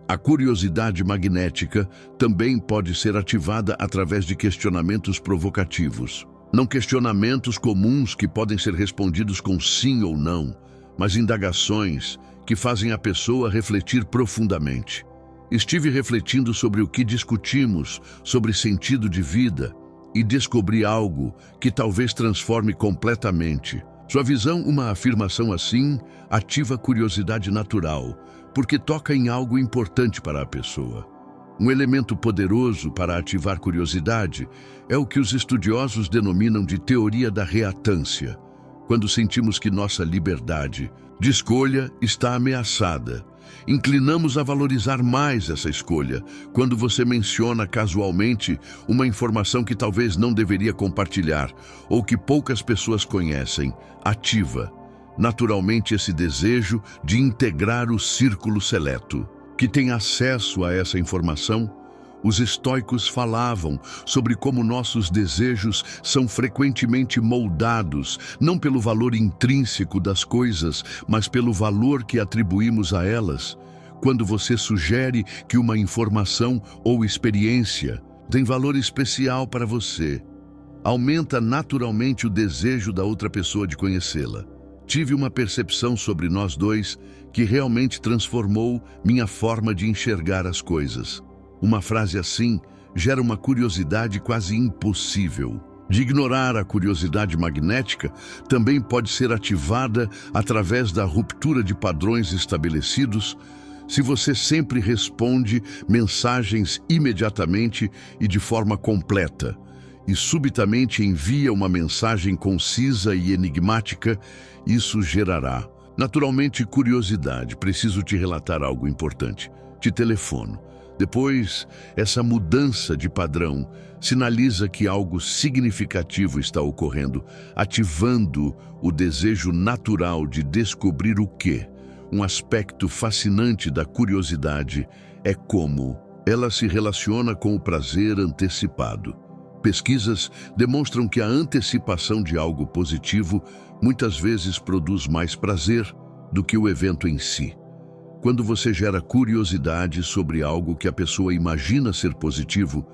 A curiosidade magnética também pode ser ativada através de questionamentos provocativos. Não questionamentos comuns que podem ser respondidos com sim ou não, mas indagações que fazem a pessoa refletir profundamente. Estive refletindo sobre o que discutimos, sobre sentido de vida, e descobri algo que talvez transforme completamente sua visão. Uma afirmação assim ativa a curiosidade natural, porque toca em algo importante para a pessoa. Um elemento poderoso para ativar curiosidade é o que os estudiosos denominam de teoria da reatância. Quando sentimos que nossa liberdade de escolha está ameaçada, inclinamos a valorizar mais essa escolha quando você menciona casualmente uma informação que talvez não deveria compartilhar ou que poucas pessoas conhecem. Ativa, naturalmente, esse desejo de integrar o círculo seleto, que tem acesso a essa informação. Os estoicos falavam sobre como nossos desejos são frequentemente moldados, não pelo valor intrínseco das coisas, mas pelo valor que atribuímos a elas. Quando você sugere que uma informação ou experiência tem valor especial para você, aumenta naturalmente o desejo da outra pessoa de conhecê-la. Tive uma percepção sobre nós dois que realmente transformou minha forma de enxergar as coisas. Uma frase assim gera uma curiosidade quase impossível de ignorar. A curiosidade magnética também pode ser ativada através da ruptura de padrões estabelecidos. Se você sempre responde mensagens imediatamente e de forma completa, e subitamente envia uma mensagem concisa e enigmática, isso gerará, naturalmente, curiosidade. Preciso te relatar algo importante. Te telefono. Depois, essa mudança de padrão sinaliza que algo significativo está ocorrendo, ativando o desejo natural de descobrir o quê. Um aspecto fascinante da curiosidade é como ela se relaciona com o prazer antecipado. Pesquisas demonstram que a antecipação de algo positivo muitas vezes produz mais prazer do que o evento em si. Quando você gera curiosidade sobre algo que a pessoa imagina ser positivo,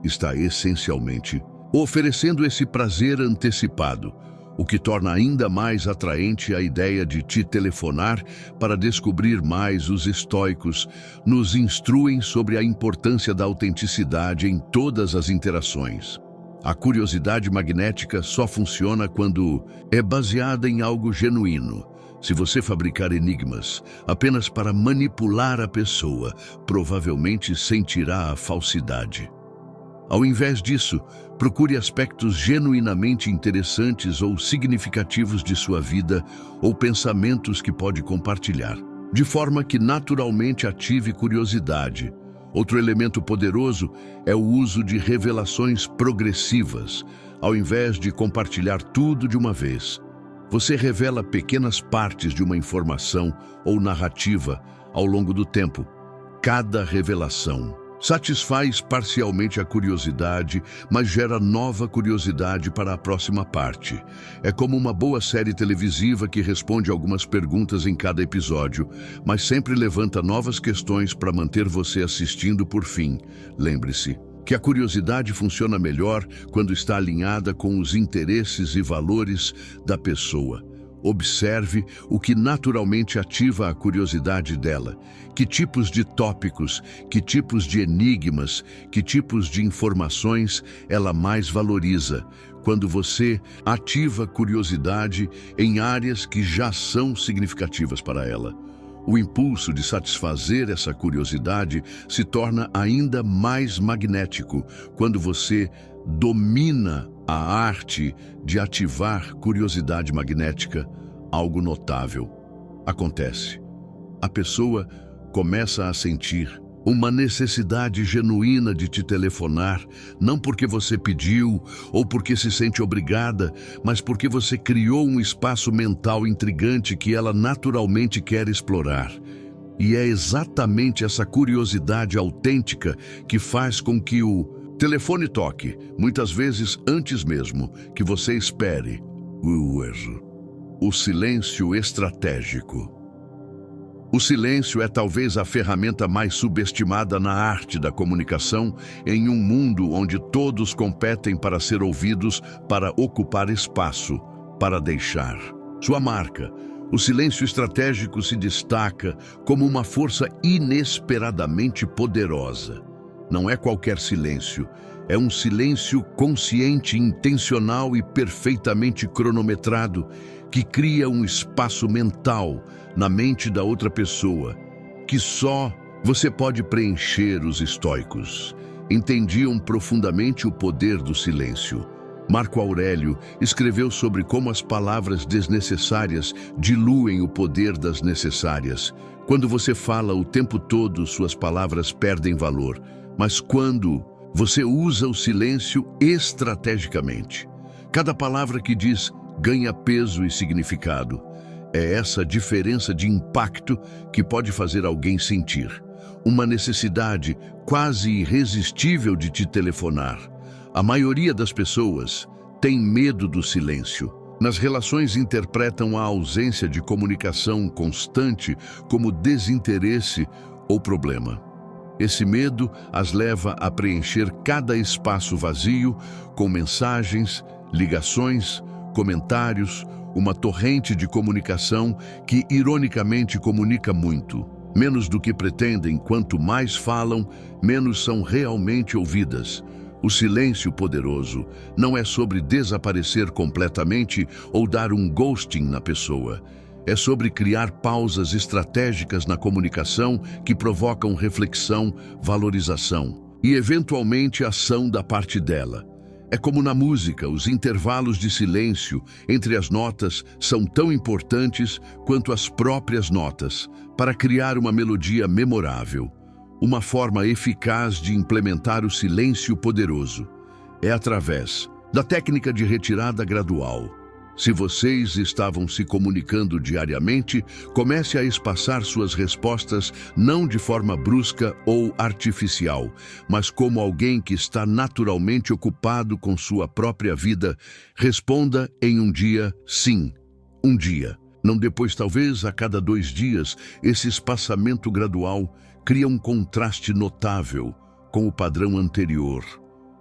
está essencialmente oferecendo esse prazer antecipado, o que torna ainda mais atraente a ideia de te telefonar para descobrir mais. Os estoicos nos instruem sobre a importância da autenticidade em todas as interações. A curiosidade magnética só funciona quando é baseada em algo genuíno. Se você fabricar enigmas apenas para manipular a pessoa, provavelmente sentirá a falsidade. Ao invés disso, procure aspectos genuinamente interessantes ou significativos de sua vida ou pensamentos que pode compartilhar, de forma que naturalmente ative curiosidade. Outro elemento poderoso é o uso de revelações progressivas. Ao invés de compartilhar tudo de uma vez, você revela pequenas partes de uma informação ou narrativa ao longo do tempo. Cada revelação satisfaz parcialmente a curiosidade, mas gera nova curiosidade para a próxima parte. É como uma boa série televisiva que responde algumas perguntas em cada episódio, mas sempre levanta novas questões para manter você assistindo por fim. Lembre-se que a curiosidade funciona melhor quando está alinhada com os interesses e valores da pessoa. Observe o que naturalmente ativa a curiosidade dela. Que tipos de tópicos, que tipos de enigmas, que tipos de informações ela mais valoriza. Quando você ativa curiosidade em áreas que já são significativas para ela, o impulso de satisfazer essa curiosidade se torna ainda mais magnético quando você domina a arte de ativar curiosidade magnética. Algo notável acontece. A pessoa começa a sentir uma necessidade genuína de te telefonar, não porque você pediu ou porque se sente obrigada, mas porque você criou um espaço mental intrigante que ela naturalmente quer explorar. E é exatamente essa curiosidade autêntica que faz com que o telefone toque, muitas vezes antes mesmo que você espere. O silêncio estratégico. O silêncio é talvez a ferramenta mais subestimada na arte da comunicação, em um mundo onde todos competem para ser ouvidos, para ocupar espaço, para deixar sua marca. O silêncio estratégico se destaca como uma força inesperadamente poderosa. Não é qualquer silêncio, é um silêncio consciente, intencional e perfeitamente cronometrado, que cria um espaço mental na mente da outra pessoa, que só você pode preencher. Os estoicos entendiam profundamente o poder do silêncio. Marco Aurélio escreveu sobre como as palavras desnecessárias diluem o poder das necessárias. Quando você fala o tempo todo, suas palavras perdem valor. Mas quando você usa o silêncio estrategicamente, cada palavra que diz ganha peso e significado. É essa diferença de impacto que pode fazer alguém sentir uma necessidade quase irresistível de te telefonar. A maioria das pessoas tem medo do silêncio. Nas relações interpretam a ausência de comunicação constante como desinteresse ou problema. Esse medo as leva a preencher cada espaço vazio com mensagens, ligações, comentários, uma torrente de comunicação que, ironicamente, comunica muito. Menos do que pretendem, quanto mais falam, menos são realmente ouvidas. O silêncio poderoso não é sobre desaparecer completamente ou dar um ghosting na pessoa. É sobre criar pausas estratégicas na comunicação que provocam reflexão, valorização e, eventualmente, ação da parte dela. É como na música, os intervalos de silêncio entre as notas são tão importantes quanto as próprias notas para criar uma melodia memorável. Uma forma eficaz de implementar o silêncio poderoso é através da técnica de retirada gradual. Se vocês estavam se comunicando diariamente, comece a espaçar suas respostas não de forma brusca ou artificial, mas como alguém que está naturalmente ocupado com sua própria vida. Responda em um dia, sim, um dia. Não depois, talvez, a cada 2 dias. Esse espaçamento gradual cria um contraste notável com o padrão anterior.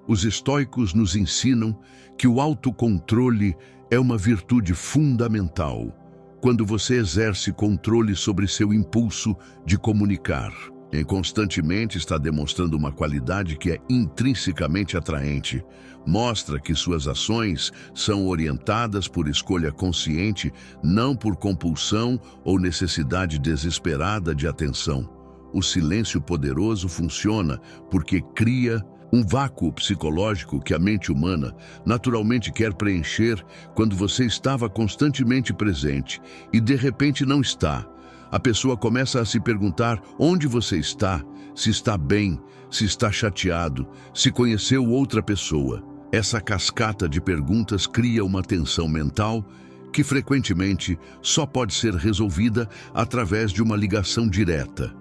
Os estoicos nos ensinam que o autocontrole é uma virtude fundamental quando você exerce controle sobre seu impulso de comunicar. E constantemente está demonstrando uma qualidade que é intrinsecamente atraente. Mostra que suas ações são orientadas por escolha consciente, não por compulsão ou necessidade desesperada de atenção. O silêncio poderoso funciona porque cria um vácuo psicológico que a mente humana naturalmente quer preencher quando você estava constantemente presente e de repente não está. A pessoa começa a se perguntar onde você está, se está bem, se está chateado, se conheceu outra pessoa. Essa cascata de perguntas cria uma tensão mental que frequentemente só pode ser resolvida através de uma ligação direta.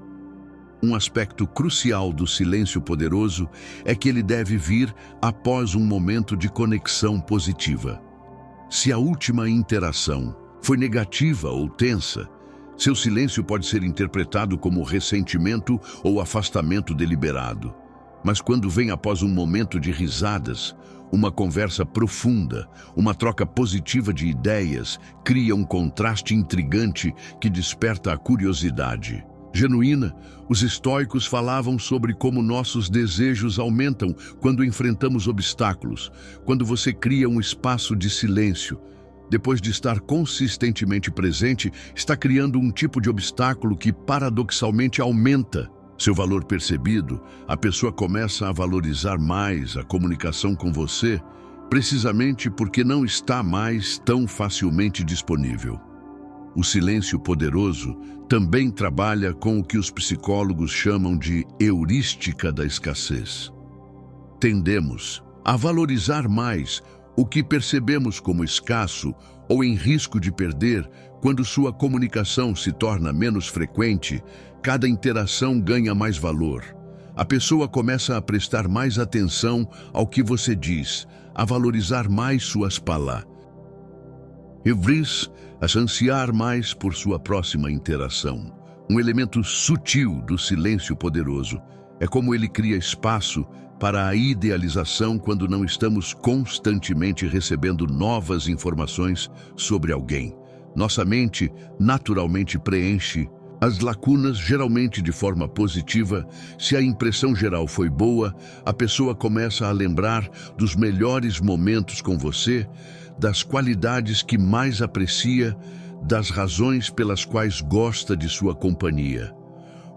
Um aspecto crucial do silêncio poderoso é que ele deve vir após um momento de conexão positiva. Se a última interação foi negativa ou tensa, seu silêncio pode ser interpretado como ressentimento ou afastamento deliberado. Mas quando vem após um momento de risadas, uma conversa profunda, uma troca positiva de ideias, cria um contraste intrigante que desperta a curiosidade genuína. Os estoicos falavam sobre como nossos desejos aumentam quando enfrentamos obstáculos, quando você cria um espaço de silêncio. Depois de estar consistentemente presente, está criando um tipo de obstáculo que paradoxalmente aumenta seu valor percebido. A pessoa começa a valorizar mais a comunicação com você, precisamente porque não está mais tão facilmente disponível. O silêncio poderoso também trabalha com o que os psicólogos chamam de heurística da escassez. Tendemos a valorizar mais o que percebemos como escasso ou em risco de perder. Quando sua comunicação se torna menos frequente, cada interação ganha mais valor. A pessoa começa a prestar mais atenção ao que você diz, a valorizar mais suas palavras. A ansiar mais por sua próxima interação. Um elemento sutil do silêncio poderoso é como ele cria espaço para a idealização quando não estamos constantemente recebendo novas informações sobre alguém. Nossa mente naturalmente preenche as lacunas, geralmente de forma positiva. Se a impressão geral foi boa, a pessoa começa a lembrar dos melhores momentos com você, das qualidades que mais aprecia, das razões pelas quais gosta de sua companhia.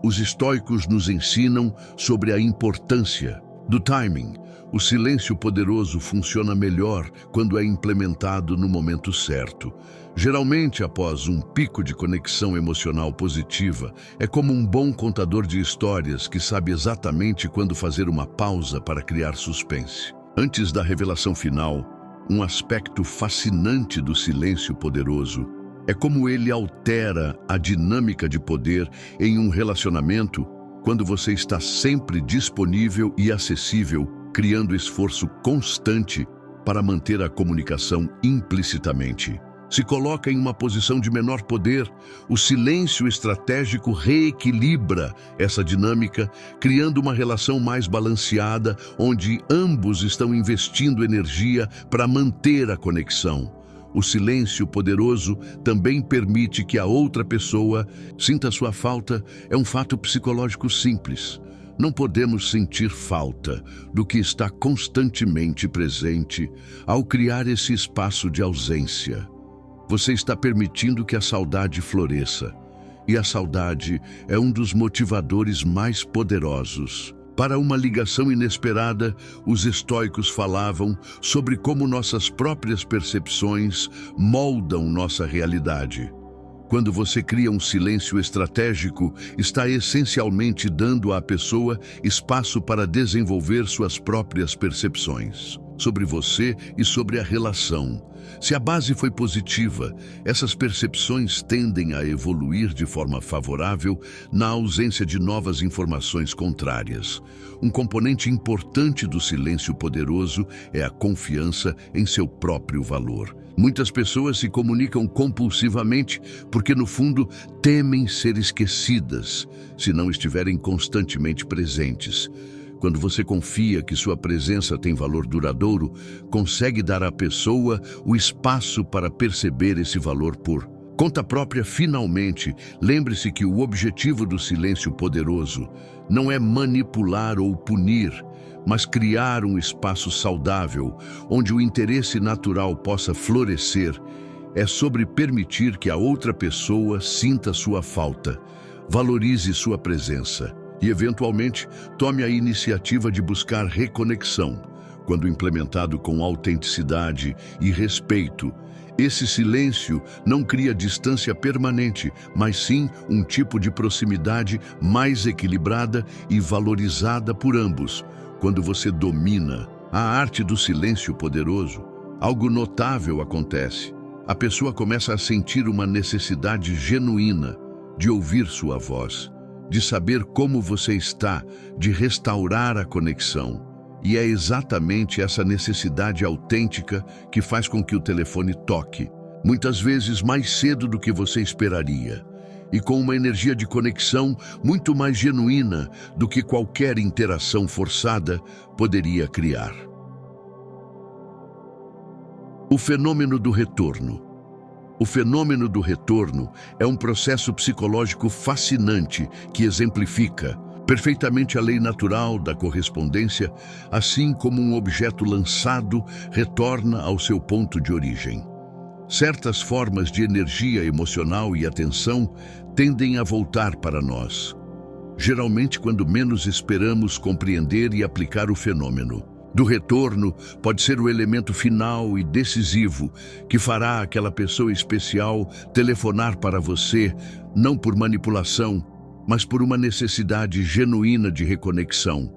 Os estoicos nos ensinam sobre a importância Do timing, o silêncio poderoso funciona melhor quando é implementado no momento certo. Geralmente, após um pico de conexão emocional positiva, é como um bom contador de histórias que sabe exatamente quando fazer uma pausa para criar suspense. Antes da revelação final, um aspecto fascinante do silêncio poderoso é como ele altera a dinâmica de poder em um relacionamento quando você está sempre disponível e acessível, criando esforço constante para manter a comunicação implicitamente. Se coloca em uma posição de menor poder, o silêncio estratégico reequilibra essa dinâmica, criando uma relação mais balanceada, onde ambos estão investindo energia para manter a conexão. O silêncio poderoso também permite que a outra pessoa sinta sua falta. É um fato psicológico simples. Não podemos sentir falta do que está constantemente presente ao criar esse espaço de ausência. Você está permitindo que a saudade floresça. E a saudade é um dos motivadores mais poderosos. Para uma ligação inesperada, os estoicos falavam sobre como nossas próprias percepções moldam nossa realidade. Quando você cria um silêncio estratégico, está essencialmente dando à pessoa espaço para desenvolver suas próprias percepções sobre você e sobre a relação. Se a base foi positiva, essas percepções tendem a evoluir de forma favorável na ausência de novas informações contrárias. Um componente importante do silêncio poderoso é a confiança em seu próprio valor. Muitas pessoas se comunicam compulsivamente porque, no fundo, temem ser esquecidas se não estiverem constantemente presentes. Quando você confia que sua presença tem valor duradouro, consegue dar à pessoa o espaço para perceber esse valor por conta própria. Finalmente, lembre-se que o objetivo do silêncio poderoso não é manipular ou punir, mas criar um espaço saudável, onde o interesse natural possa florescer. É sobre permitir que a outra pessoa sinta sua falta, valorize sua presença e, eventualmente, tome a iniciativa de buscar reconexão. Quando implementado com autenticidade e respeito, esse silêncio não cria distância permanente, mas sim um tipo de proximidade mais equilibrada e valorizada por ambos. Quando você domina a arte do silêncio poderoso, algo notável acontece. A pessoa começa a sentir uma necessidade genuína de ouvir sua voz, de saber como você está, de restaurar a conexão. E é exatamente essa necessidade autêntica que faz com que o telefone toque, muitas vezes mais cedo do que você esperaria, e com uma energia de conexão muito mais genuína do que qualquer interação forçada poderia criar. O fenômeno do retorno. O fenômeno do retorno é um processo psicológico fascinante que exemplifica perfeitamente a lei natural da correspondência, assim como um objeto lançado retorna ao seu ponto de origem. Certas formas de energia emocional e atenção tendem a voltar para nós, geralmente quando menos esperamos compreender e aplicar o fenômeno. Do retorno pode ser o elemento final e decisivo que fará aquela pessoa especial telefonar para você, não por manipulação, mas por uma necessidade genuína de reconexão.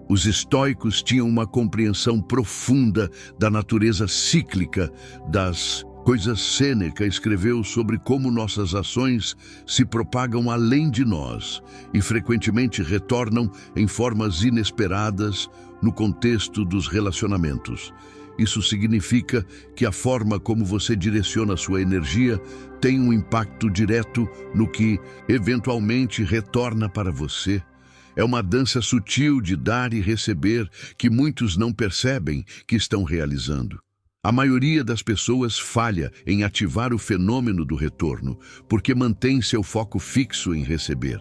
Os estoicos tinham uma compreensão profunda da natureza cíclica das coisas. Sêneca escreveu sobre como nossas ações se propagam além de nós e frequentemente retornam em formas inesperadas no contexto dos relacionamentos. Isso significa que a forma como você direciona sua energia tem um impacto direto no que, eventualmente, retorna para você. É uma dança sutil de dar e receber que muitos não percebem que estão realizando. A maioria das pessoas falha em ativar o fenômeno do retorno, porque mantém seu foco fixo em receber.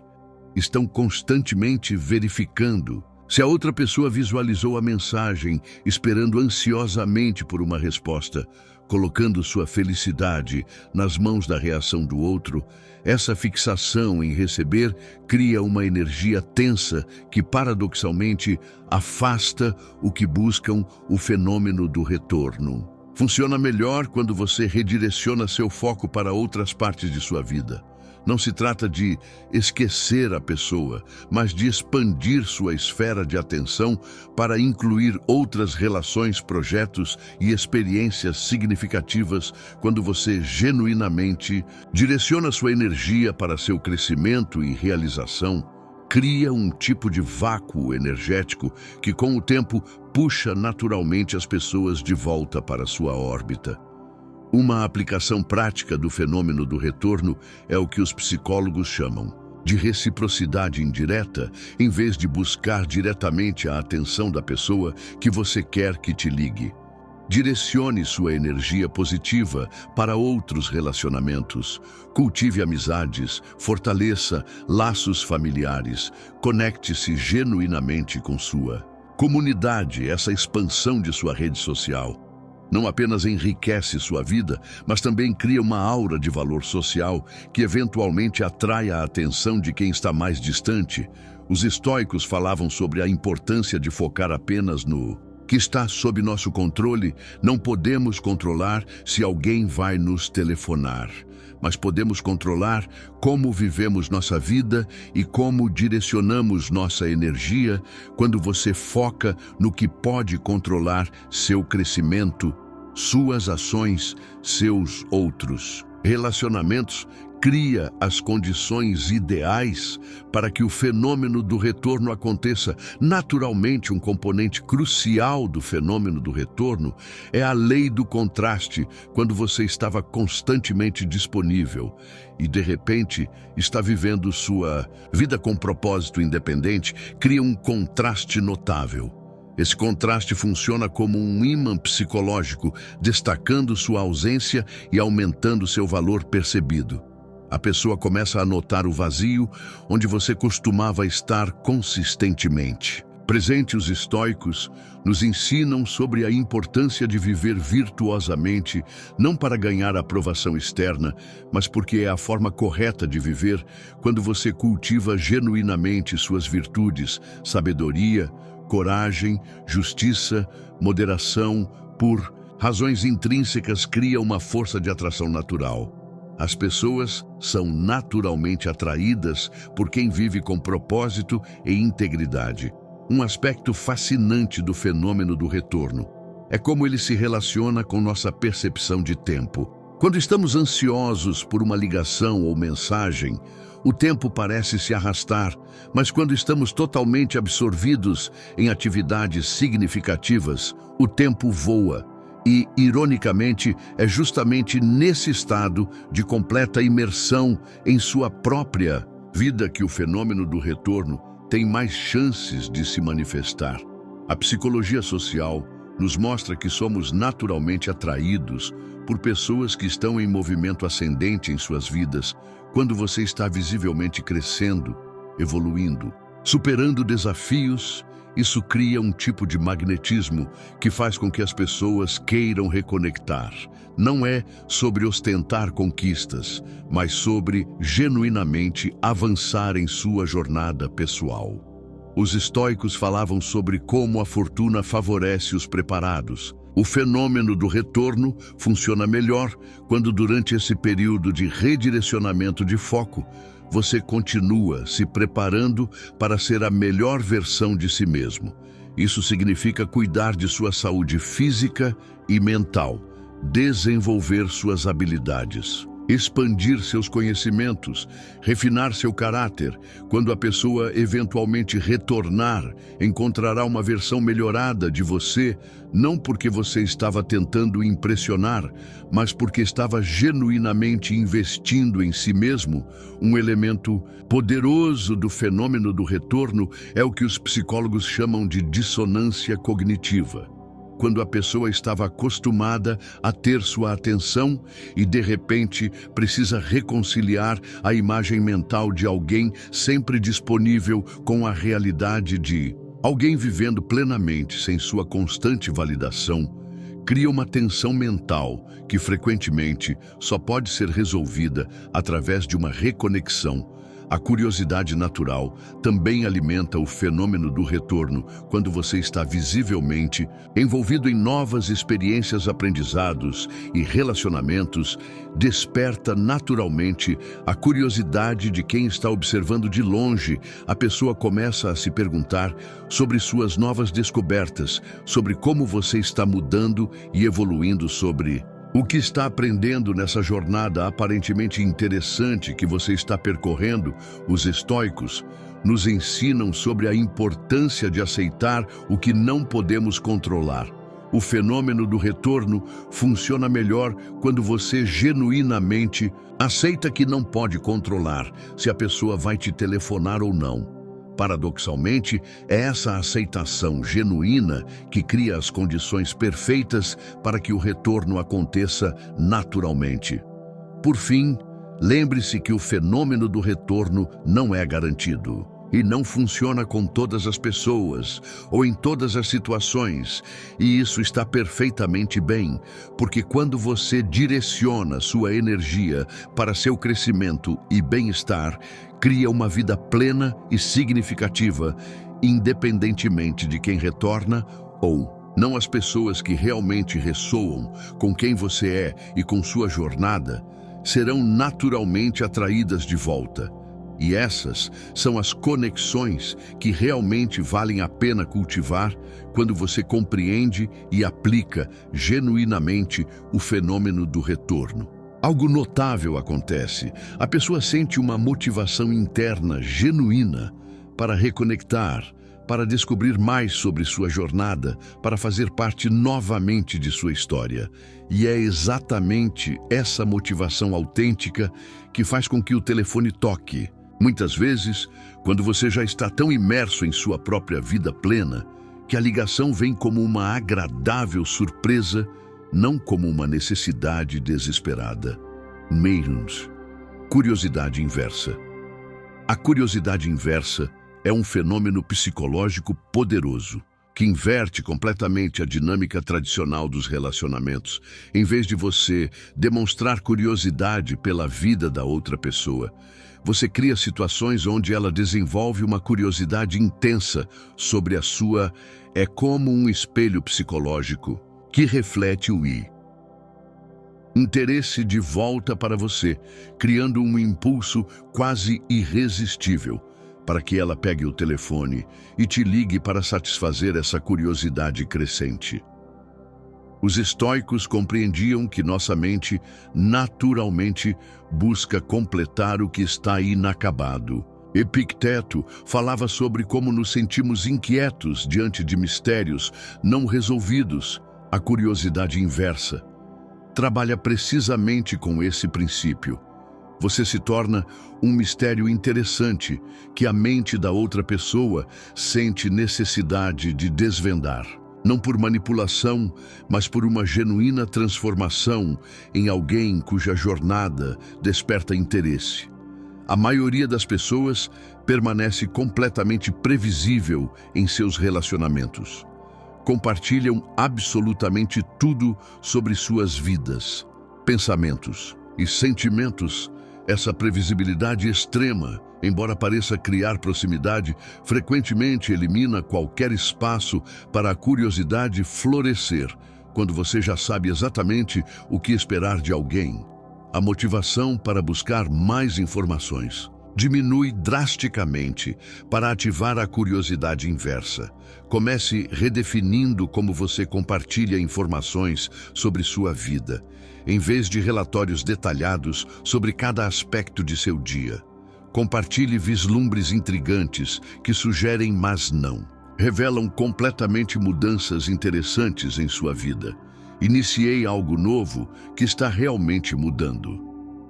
Estão constantemente verificando se a outra pessoa visualizou a mensagem, esperando ansiosamente por uma resposta, colocando sua felicidade nas mãos da reação do outro, essa fixação em receber cria uma energia tensa que, paradoxalmente, afasta o que buscam o fenômeno do retorno. Funciona melhor quando você redireciona seu foco para outras partes de sua vida. Não se trata de esquecer a pessoa, mas de expandir sua esfera de atenção para incluir outras relações, projetos e experiências significativas. Quando você genuinamente direciona sua energia para seu crescimento e realização, cria um tipo de vácuo energético que, com o tempo, puxa naturalmente as pessoas de volta para sua órbita. Uma aplicação prática do fenômeno do retorno é o que os psicólogos chamam de reciprocidade indireta, em vez de buscar diretamente a atenção da pessoa que você quer que te ligue. Direcione sua energia positiva para outros relacionamentos. Cultive amizades, fortaleça laços familiares, conecte-se genuinamente com sua comunidade, essa expansão de sua rede social. Não apenas enriquece sua vida, mas também cria uma aura de valor social que eventualmente atrai a atenção de quem está mais distante. Os estoicos falavam sobre a importância de focar apenas no que está sob nosso controle. Não podemos controlar se alguém vai nos telefonar, mas podemos controlar como vivemos nossa vida e como direcionamos nossa energia. Quando você foca no que pode controlar seu crescimento, suas ações, seus outros relacionamentos, cria as condições ideais para que o fenômeno do retorno aconteça. Naturalmente, um componente crucial do fenômeno do retorno é a lei do contraste. Quando você estava constantemente disponível e, de repente, está vivendo sua vida com propósito independente, cria um contraste notável. Esse contraste funciona como um ímã psicológico, destacando sua ausência e aumentando seu valor percebido. A pessoa começa a notar o vazio onde você costumava estar consistentemente presente. Os estoicos nos ensinam sobre a importância de viver virtuosamente, não para ganhar aprovação externa, mas porque é a forma correta de viver. Quando você cultiva genuinamente suas virtudes, sabedoria, coragem, justiça, moderação, por razões intrínsecas, cria uma força de atração natural. As pessoas são naturalmente atraídas por quem vive com propósito e integridade. Um aspecto fascinante do fenômeno do retorno é como ele se relaciona com nossa percepção de tempo. Quando estamos ansiosos por uma ligação ou mensagem, o tempo parece se arrastar, mas quando estamos totalmente absorvidos em atividades significativas, o tempo voa. E, ironicamente, é justamente nesse estado de completa imersão em sua própria vida que o fenômeno do retorno tem mais chances de se manifestar. A psicologia social nos mostra que somos naturalmente atraídos por pessoas que estão em movimento ascendente em suas vidas. Quando você está visivelmente crescendo, evoluindo, superando desafios, isso cria um tipo de magnetismo que faz com que as pessoas queiram reconectar. Não é sobre ostentar conquistas, mas sobre genuinamente avançar em sua jornada pessoal. Os estoicos falavam sobre como a fortuna favorece os preparados. O fenômeno do retorno funciona melhor quando, durante esse período de redirecionamento de foco, você continua se preparando para ser a melhor versão de si mesmo. Isso significa cuidar de sua saúde física e mental, desenvolver suas habilidades, expandir seus conhecimentos, refinar seu caráter. Quando a pessoa eventualmente retornar, encontrará uma versão melhorada de você, não porque você estava tentando impressionar, mas porque estava genuinamente investindo em si mesmo. Um elemento poderoso do fenômeno do retorno é o que os psicólogos chamam de dissonância cognitiva. Quando a pessoa estava acostumada a ter sua atenção e, de repente, precisa reconciliar a imagem mental de alguém sempre disponível com a realidade de alguém vivendo plenamente sem sua constante validação, cria uma tensão mental que frequentemente só pode ser resolvida através de uma reconexão. A curiosidade natural também alimenta o fenômeno do retorno quando você está visivelmente envolvido em novas experiências, aprendizados e relacionamentos. Desperta naturalmente a curiosidade de quem está observando de longe. A pessoa começa a se perguntar sobre suas novas descobertas, sobre como você está mudando e evoluindo, sobre o que está aprendendo nessa jornada aparentemente interessante que você está percorrendo. Os estoicos nos ensinam sobre a importância de aceitar o que não podemos controlar. O fenômeno do retorno funciona melhor quando você genuinamente aceita que não pode controlar se a pessoa vai te telefonar ou não. Paradoxalmente, é essa aceitação genuína que cria as condições perfeitas para que o retorno aconteça naturalmente. Por fim, lembre-se que o fenômeno do retorno não é garantido e não funciona com todas as pessoas ou em todas as situações, e isso está perfeitamente bem, porque quando você direciona sua energia para seu crescimento e bem-estar, cria uma vida plena e significativa, independentemente de quem retorna ou não. As pessoas que realmente ressoam com quem você é e com sua jornada serão naturalmente atraídas de volta. E essas são as conexões que realmente valem a pena cultivar quando você compreende e aplica genuinamente o fenômeno do retorno. Algo notável acontece. A pessoa sente uma motivação interna genuína para reconectar, para descobrir mais sobre sua jornada, para fazer parte novamente de sua história. E é exatamente essa motivação autêntica que faz com que o telefone toque. Muitas vezes, quando você já está tão imerso em sua própria vida plena, que a ligação vem como uma agradável surpresa, não como uma necessidade desesperada. Meirons. Curiosidade inversa. A curiosidade inversa é um fenômeno psicológico poderoso, que inverte completamente a dinâmica tradicional dos relacionamentos. Em vez de você demonstrar curiosidade pela vida da outra pessoa, você cria situações onde ela desenvolve uma curiosidade intensa sobre a sua. É como um espelho psicológico que reflete o interesse de volta para você, criando um impulso quase irresistível para que ela pegue o telefone e te ligue para satisfazer essa curiosidade crescente. Os estoicos compreendiam que nossa mente naturalmente busca completar o que está inacabado. Epicteto falava sobre como nos sentimos inquietos diante de mistérios não resolvidos. A curiosidade inversa trabalha precisamente com esse princípio. Você se torna um mistério interessante que a mente da outra pessoa sente necessidade de desvendar. Não por manipulação, mas por uma genuína transformação em alguém cuja jornada desperta interesse. A maioria das pessoas permanece completamente previsível em seus relacionamentos. Compartilham absolutamente tudo sobre suas vidas, pensamentos e sentimentos. Essa previsibilidade extrema, embora pareça criar proximidade, frequentemente elimina qualquer espaço para a curiosidade florescer, quando você já sabe exatamente o que esperar de alguém. A motivação para buscar mais informações diminui drasticamente para ativar a curiosidade inversa. Comece redefinindo como você compartilha informações sobre sua vida, em vez de relatórios detalhados sobre cada aspecto de seu dia. Compartilhe vislumbres intrigantes que sugerem, mas não revelam completamente mudanças interessantes em sua vida. Iniciei algo novo que está realmente mudando.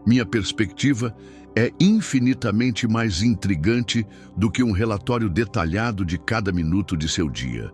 Minha perspectiva é infinitamente mais intrigante do que um relatório detalhado de cada minuto de seu dia.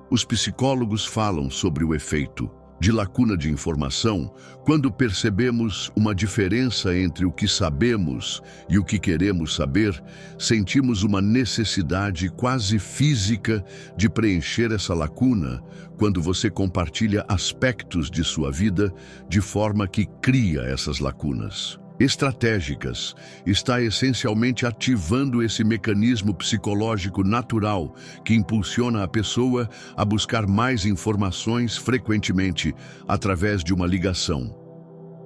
Os psicólogos falam sobre o efeito de lacuna de informação, quando percebemos uma diferença entre o que sabemos e o que queremos saber, sentimos uma necessidade quase física de preencher essa lacuna quando você compartilha aspectos de sua vida de forma que cria essas lacunas estratégicas, está essencialmente ativando esse mecanismo psicológico natural que impulsiona a pessoa a buscar mais informações frequentemente através de uma ligação.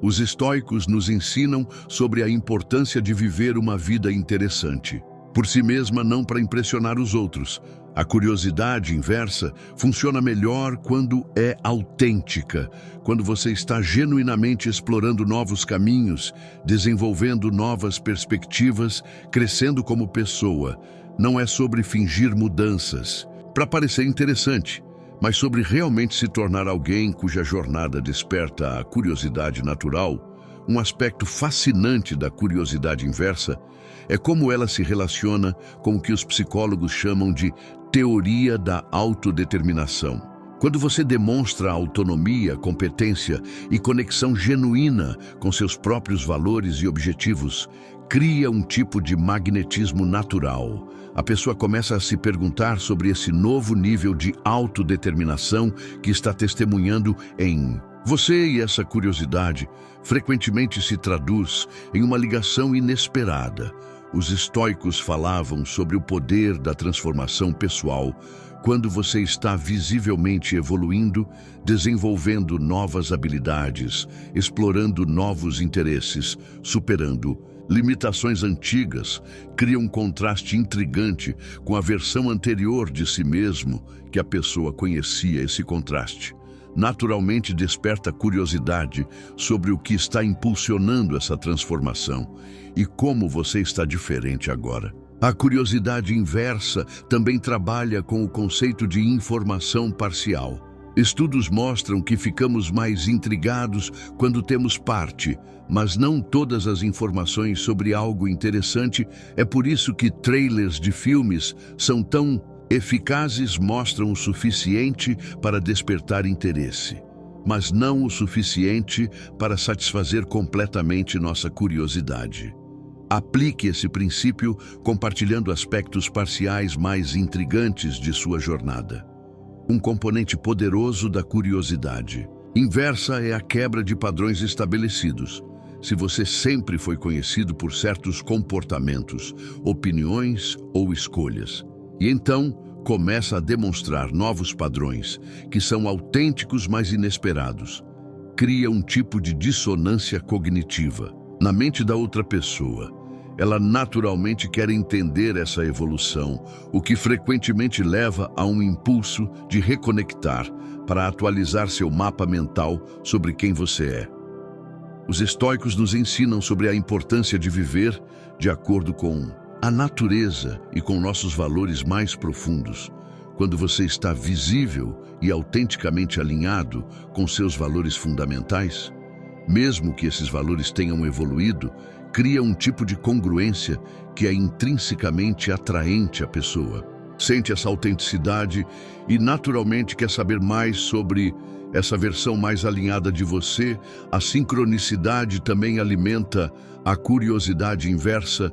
Os estoicos nos ensinam sobre a importância de viver uma vida interessante, por si mesma, não para impressionar os outros. A curiosidade inversa funciona melhor quando é autêntica, quando você está genuinamente explorando novos caminhos, desenvolvendo novas perspectivas, crescendo como pessoa. Não é sobre fingir mudanças, para parecer interessante, mas sobre realmente se tornar alguém cuja jornada desperta a curiosidade natural. Um aspecto fascinante da curiosidade inversa é como ela se relaciona com o que os psicólogos chamam de teoria da autodeterminação. Quando você demonstra autonomia, competência e conexão genuína com seus próprios valores e objetivos, cria um tipo de magnetismo natural. A pessoa começa a se perguntar sobre esse novo nível de autodeterminação que está testemunhando em você, e essa curiosidade frequentemente se traduz em uma ligação inesperada. Os estoicos falavam sobre o poder da transformação pessoal quando você está visivelmente evoluindo, desenvolvendo novas habilidades, explorando novos interesses, superando limitações antigas, cria um contraste intrigante com a versão anterior de si mesmo que a pessoa conhecia. Esse contraste naturalmente desperta curiosidade sobre o que está impulsionando essa transformação e como você está diferente agora. A curiosidade inversa também trabalha com o conceito de informação parcial. Estudos mostram que ficamos mais intrigados quando temos parte, mas não todas as informações sobre algo interessante. É por isso que trailers de filmes são tão eficazes, mostram o suficiente para despertar interesse, mas não o suficiente para satisfazer completamente nossa curiosidade. Aplique esse princípio compartilhando aspectos parciais mais intrigantes de sua jornada. Um componente poderoso da curiosidade inversa é a quebra de padrões estabelecidos. Se você sempre foi conhecido por certos comportamentos, opiniões ou escolhas, e então começa a demonstrar novos padrões que são autênticos, mas inesperados, cria um tipo de dissonância cognitiva na mente da outra pessoa. Ela naturalmente quer entender essa evolução, o que frequentemente leva a um impulso de reconectar para atualizar seu mapa mental sobre quem você é. Os estoicos nos ensinam sobre a importância de viver de acordo com a natureza e com nossos valores mais profundos. Quando você está visível e autenticamente alinhado com seus valores fundamentais, mesmo que esses valores tenham evoluído, cria um tipo de congruência que é intrinsecamente atraente à pessoa. Sente essa autenticidade e naturalmente quer saber mais sobre essa versão mais alinhada de você. A sincronicidade também alimenta a curiosidade inversa,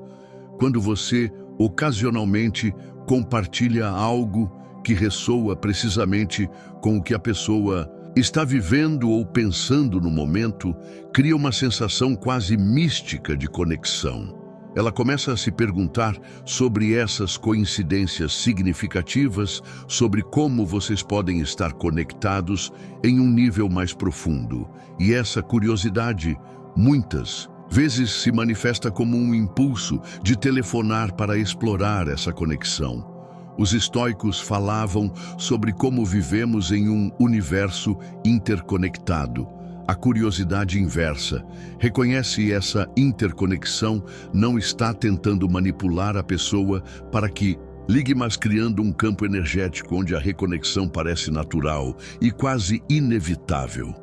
quando você ocasionalmente compartilha algo que ressoa precisamente com o que a pessoa está vivendo ou pensando no momento, cria uma sensação quase mística de conexão. Ela começa a se perguntar sobre essas coincidências significativas, sobre como vocês podem estar conectados em um nível mais profundo. E essa curiosidade, muitas vezes, se manifesta como um impulso de telefonar para explorar essa conexão. Os estoicos falavam sobre como vivemos em um universo interconectado. A curiosidade inversa reconhece essa interconexão, não está tentando manipular a pessoa para que ligue, mas criando um campo energético onde a reconexão parece natural e quase inevitável.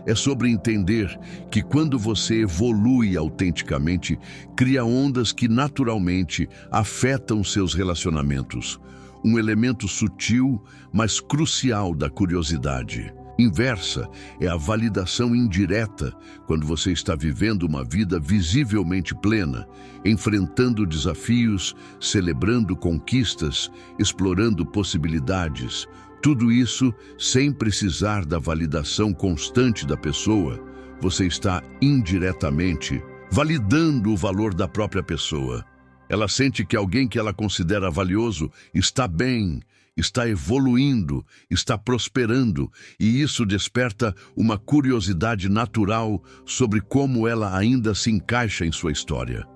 É sobre entender que quando você evolui autenticamente, cria ondas que naturalmente afetam seus relacionamentos. Um elemento sutil, mas crucial da curiosidade inversa é a validação indireta, quando você está vivendo uma vida visivelmente plena, enfrentando desafios, celebrando conquistas, explorando possibilidades. Tudo isso sem precisar da validação constante da pessoa. Você está indiretamente validando o valor da própria pessoa. Ela sente que alguém que ela considera valioso está bem, está evoluindo, está prosperando, e isso desperta uma curiosidade natural sobre como ela ainda se encaixa em sua história.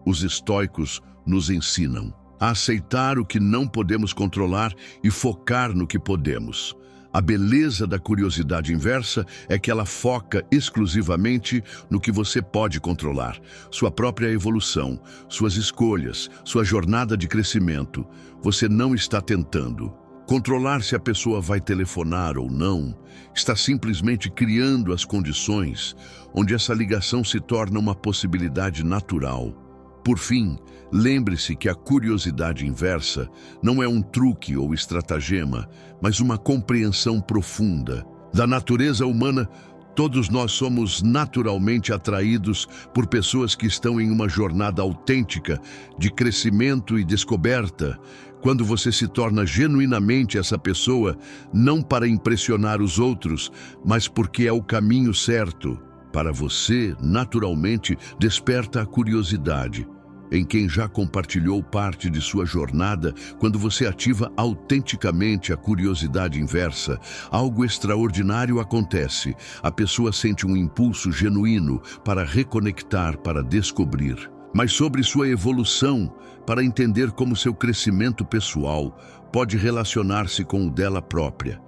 Os estoicos nos ensinam a aceitar o que não podemos controlar e focar no que podemos. A beleza da curiosidade inversa é que ela foca exclusivamente no que você pode controlar, sua própria evolução, suas escolhas, sua jornada de crescimento. Você não está tentando controlar se a pessoa vai telefonar ou não, está simplesmente criando as condições onde essa ligação se torna uma possibilidade natural. Por fim, lembre-se que a curiosidade inversa não é um truque ou estratagema, mas uma compreensão profunda da natureza humana. Todos nós somos naturalmente atraídos por pessoas que estão em uma jornada autêntica de crescimento e descoberta. Quando você se torna genuinamente essa pessoa, não para impressionar os outros, mas porque é o caminho certo para você, naturalmente desperta a curiosidade em quem já compartilhou parte de sua jornada. Quando você ativa autenticamente a curiosidade inversa, algo extraordinário acontece. A pessoa sente um impulso genuíno para reconectar, para descobrir, mas sobre sua evolução, para entender como seu crescimento pessoal pode relacionar-se com o dela própria.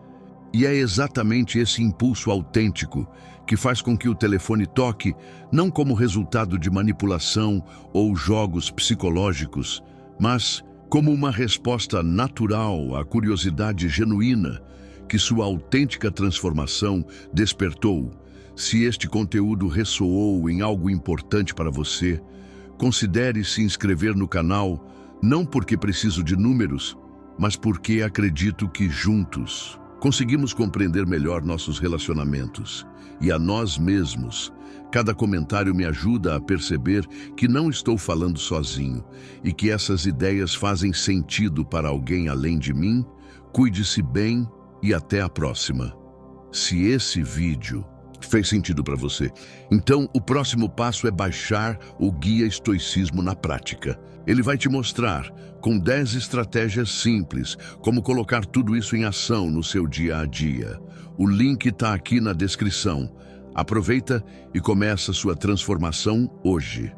E é exatamente esse impulso autêntico que faz com que o telefone toque, não como resultado de manipulação ou jogos psicológicos, mas como uma resposta natural à curiosidade genuína que sua autêntica transformação despertou. Se este conteúdo ressoou em algo importante para você, considere se inscrever no canal, não porque preciso de números, mas porque acredito que juntos conseguimos compreender melhor nossos relacionamentos e a nós mesmos. Cada comentário me ajuda a perceber que não estou falando sozinho e que essas ideias fazem sentido para alguém além de mim. Cuide-se bem e até a próxima. Se esse vídeo fez sentido para você, então o próximo passo é baixar o Guia Estoicismo na Prática. Ele vai te mostrar, com 10 estratégias simples, como colocar tudo isso em ação no seu dia a dia. O link está aqui na descrição. Aproveita e começa sua transformação hoje.